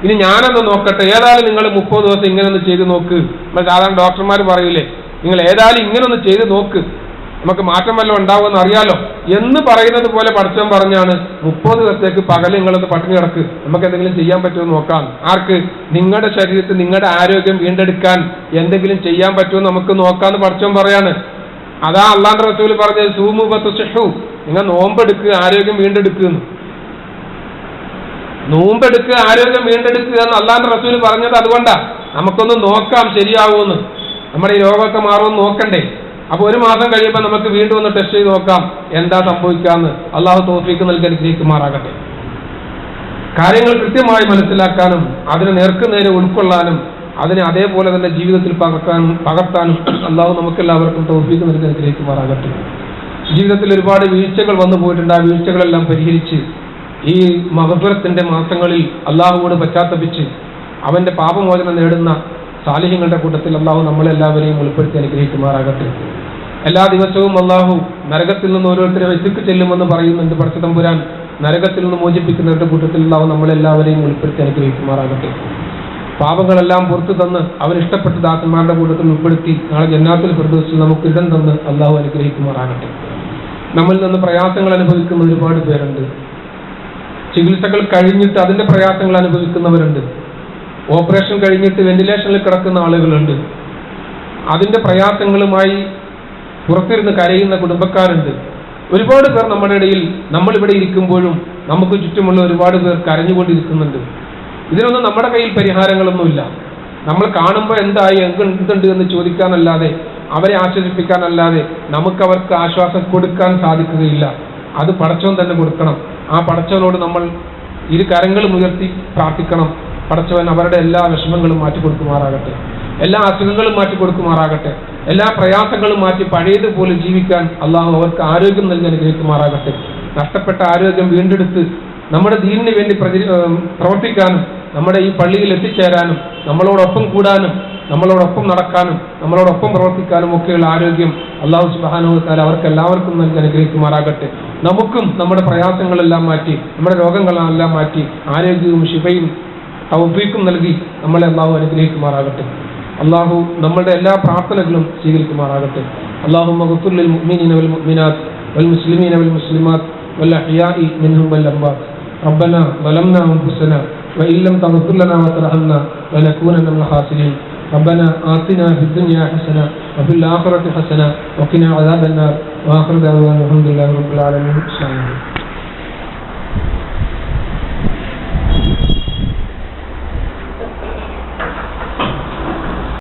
ഇനി ഞാനൊന്ന് നോക്കട്ടെ. ഏതായാലും നിങ്ങൾ 30 ദിവസം ഇങ്ങനെ ഒന്ന് ചെയ്ത് നോക്ക്. നമ്മൾ സാധാരണ ഡോക്ടർമാർ പറയൂലേ, നിങ്ങൾ ഏതായാലും ഇങ്ങനെ ഒന്ന് ചെയ്ത് നോക്ക്, നമുക്ക് മാറ്റം വല്ലതും ഉണ്ടാവുമെന്ന് അറിയാലോ എന്ന് പറയുന്നത് പോലെ പടച്ചവൻ പറഞ്ഞാണ് 30 ദിവസത്തേക്ക് പകൽ നിങ്ങളൊന്ന് പട്ടിണി കിടക്ക്, നമുക്ക് എന്തെങ്കിലും ചെയ്യാൻ പറ്റുമെന്ന് നോക്കാം. ആർക്ക്? നിങ്ങളുടെ ശരീരത്തിൽ നിങ്ങളുടെ ആരോഗ്യം വീണ്ടെടുക്കാൻ എന്തെങ്കിലും ചെയ്യാൻ പറ്റുമോ നമുക്ക് നോക്കാന്ന് പടച്ചവൻ പറയാണ്. അതാ അള്ളാന്റെ റസൂൽ പറഞ്ഞത്, സൂമു ബതുസിഹു, നിങ്ങൾ നോമ്പെടുക്കുക ആരോഗ്യം വീണ്ടെടുക്കുന്നു. നോമ്പെടുക്കുക ആരോഗ്യം വീണ്ടെടുക്കുക എന്ന് അള്ളാന്റെ റസൂൽ പറഞ്ഞത് അതുകൊണ്ടാ. നമുക്കൊന്ന് നോക്കാം ശരിയാവുമെന്ന്, നമ്മുടെ ഈ രോഗമൊക്കെ മാറുമെന്ന് നോക്കണ്ടേ. അപ്പൊ 1 മാസം കഴിയുമ്പോൾ നമുക്ക് വീണ്ടും ഒന്ന് ടെസ്റ്റ് ചെയ്ത് നോക്കാം എന്താ സംഭവിക്കാന്ന്. അള്ളാഹു തൗഫീഖ് നൽകി അനുഗ്രഹിക്കുമാറാകട്ടെ. കാര്യങ്ങൾ കൃത്യമായി മനസ്സിലാക്കാനും അതിനെ നേർക്കുനേരെ ഉൾക്കൊള്ളാനും അതിനെ അതേപോലെ തന്നെ ജീവിതത്തിൽ പകർത്താനും അള്ളാഹു നമുക്കെല്ലാവർക്കും തൗഫീഖ് നൽകി അനുഗ്രഹിക്കുമാറാകട്ടെ. ജീവിതത്തിൽ ഒരുപാട് വീഴ്ചകൾ വന്നു പോയിട്ടുണ്ട്. ആ വീഴ്ചകളെല്ലാം പരിഹരിച്ച് ഈ മഗ്ഫിറത്തിന്റെ മാസങ്ങളിൽ അള്ളാഹുവോട് പശ്ചാത്തപിച്ച് അവന്റെ പാപമോചനം നേടുന്ന സാലിഹ്യങ്ങളുടെ കൂട്ടത്തിൽ അള്ളാഹു നമ്മളെല്ലാവരെയും ഉൾപ്പെടുത്തി അനുഗ്രഹിക്കുമാറാകട്ടെ. എല്ലാ ദിവസവും അള്ളാഹു നരകത്തിൽ നിന്ന് ഓരോരുത്തരെ വെച്ചുക്ക് ചെല്ലുമെന്ന് പറയുന്നുണ്ട് പടച്ചതമ്പുരാൻ. നരകത്തിൽ നിന്ന് മോചിപ്പിക്കുന്നവരുടെ കൂട്ടത്തിൽ അള്ളാഹു നമ്മളെല്ലാവരെയും ഉൾപ്പെടുത്തി അനുഗ്രഹിക്കുമാറാകട്ടെ. പാപങ്ങളെല്ലാം പുറത്തു തന്ന് അവൻ ഇഷ്ടപ്പെട്ട ദാസന്മാരുടെ കൂട്ടത്തിൽ ഉൾപ്പെടുത്തി നാളെ ജന്നാത്തുൽ ഫിർദൗസിൽ നമുക്ക് ഇടം തന്ന് അള്ളാഹു അനുഗ്രഹിക്കുമാറാകട്ടെ. നമ്മിൽ നിന്ന് പ്രയാസങ്ങൾ അനുഭവിക്കുന്ന ഒരുപാട് പേരുണ്ട്. ചികിത്സകൾ കഴിഞ്ഞിട്ട് അതിന്റെ പ്രയാസങ്ങൾ അനുഭവിക്കുന്നവരുണ്ട്. ഓപ്പറേഷൻ കഴിഞ്ഞിട്ട് വെന്റിലേഷനിൽ കിടക്കുന്ന ആളുകളുണ്ട്. അതിന്റെ പ്രയാസങ്ങളുമായി പുറത്തിരുന്ന് കരയുന്ന കുടുംബക്കാരുണ്ട്. ഒരുപാട് പേർ നമ്മുടെ ഇടയിൽ നമ്മളിവിടെ ഇരിക്കുമ്പോഴും നമുക്ക് ചുറ്റുമുള്ള ഒരുപാട് പേർ കരഞ്ഞുകൊണ്ടിരിക്കുന്നുണ്ട്. ഇതിനൊന്നും നമ്മുടെ കയ്യിൽ പരിഹാരങ്ങളൊന്നുമില്ല. നമ്മൾ കാണുമ്പോൾ എന്തായി എന്തുണ്ട് എന്ന് ചോദിക്കാനല്ലാതെ, അവരെ ആശ്വസിപ്പിക്കാനല്ലാതെ നമുക്കവർക്ക് ആശ്വാസം കൊടുക്കാൻ സാധിക്കുകയില്ല. അത് പടച്ചവൻ തന്നെ കൊടുക്കണം. ആ പടച്ചവനോട് നമ്മൾ ഇരു കരങ്ങളും ഉയർത്തി പ്രാർത്ഥിക്കണം. പടച്ചവൻ അവരുടെ എല്ലാ വിഷമങ്ങളും മാറ്റിക്കൊടുക്കുമാറാകട്ടെ, എല്ലാ അസുഖങ്ങളും മാറ്റിക്കൊടുക്കുമാറാകട്ടെ, എല്ലാ പ്രയാസങ്ങളും മാറ്റി പഴയതുപോലെ ജീവിക്കാൻ അള്ളാഹു അവർക്ക് ആരോഗ്യം നൽകി അനുഗ്രഹിക്കുമാറാകട്ടെ. നഷ്ടപ്പെട്ട ആരോഗ്യം വീണ്ടെടുത്ത് നമ്മുടെ ദീനിന് വേണ്ടി പ്രവർത്തിക്കാനും നമ്മുടെ ഈ പള്ളിയിൽ എത്തിച്ചേരാനും നമ്മളോടൊപ്പം കൂടാനും നമ്മളോടൊപ്പം നടക്കാനും നമ്മളോടൊപ്പം പ്രവർത്തിക്കാനും ഒക്കെയുള്ള ആരോഗ്യം അള്ളാഹു സുബ്ഹാനഹു വ തആല അവർക്ക് എല്ലാവർക്കും നൽകി അനുഗ്രഹിക്കുമാറാകട്ടെ. നമുക്കും നമ്മുടെ പ്രയാസങ്ങളെല്ലാം മാറ്റി നമ്മുടെ രോഗങ്ങളെല്ലാം മാറ്റി ആരോഗ്യവും ശിഫയും തൗഫീഖും നൽകി നമ്മളെ അള്ളാഹു അനുഗ്രഹിക്കുമാറാകട്ടെ. അള്ളാഹു നമ്മളുടെ എല്ലാ പ്രാർത്ഥനകളും സ്വീകരിക്കുമാറാകട്ടെ. അല്ലാഹുമ്മ ഗ്ഫിർ ലിൽ മുഅ്മിനീന വൽ മുഅ്മിനാത്ത് വൽ മുസ്ലിമീന വൽ മുസ്ലിമാത്ത് വൽ അഹ്യാഇ മിൻഹും വൽ അംവാത്ത്. റബ്ബനാ ളലംനാ അൻഫുസനാ വഇൻ ലം തഗ്ഫിർ ലനാ വതർഹംനാ ലനകൂനന്ന മിനൽ ഖാസിരീൻ. ربنا آتنا في الدنيا حسنة وفي الآخرة حسنة وقنا عذاب النار وآخر دعوانا الحمد لله رب العالمين.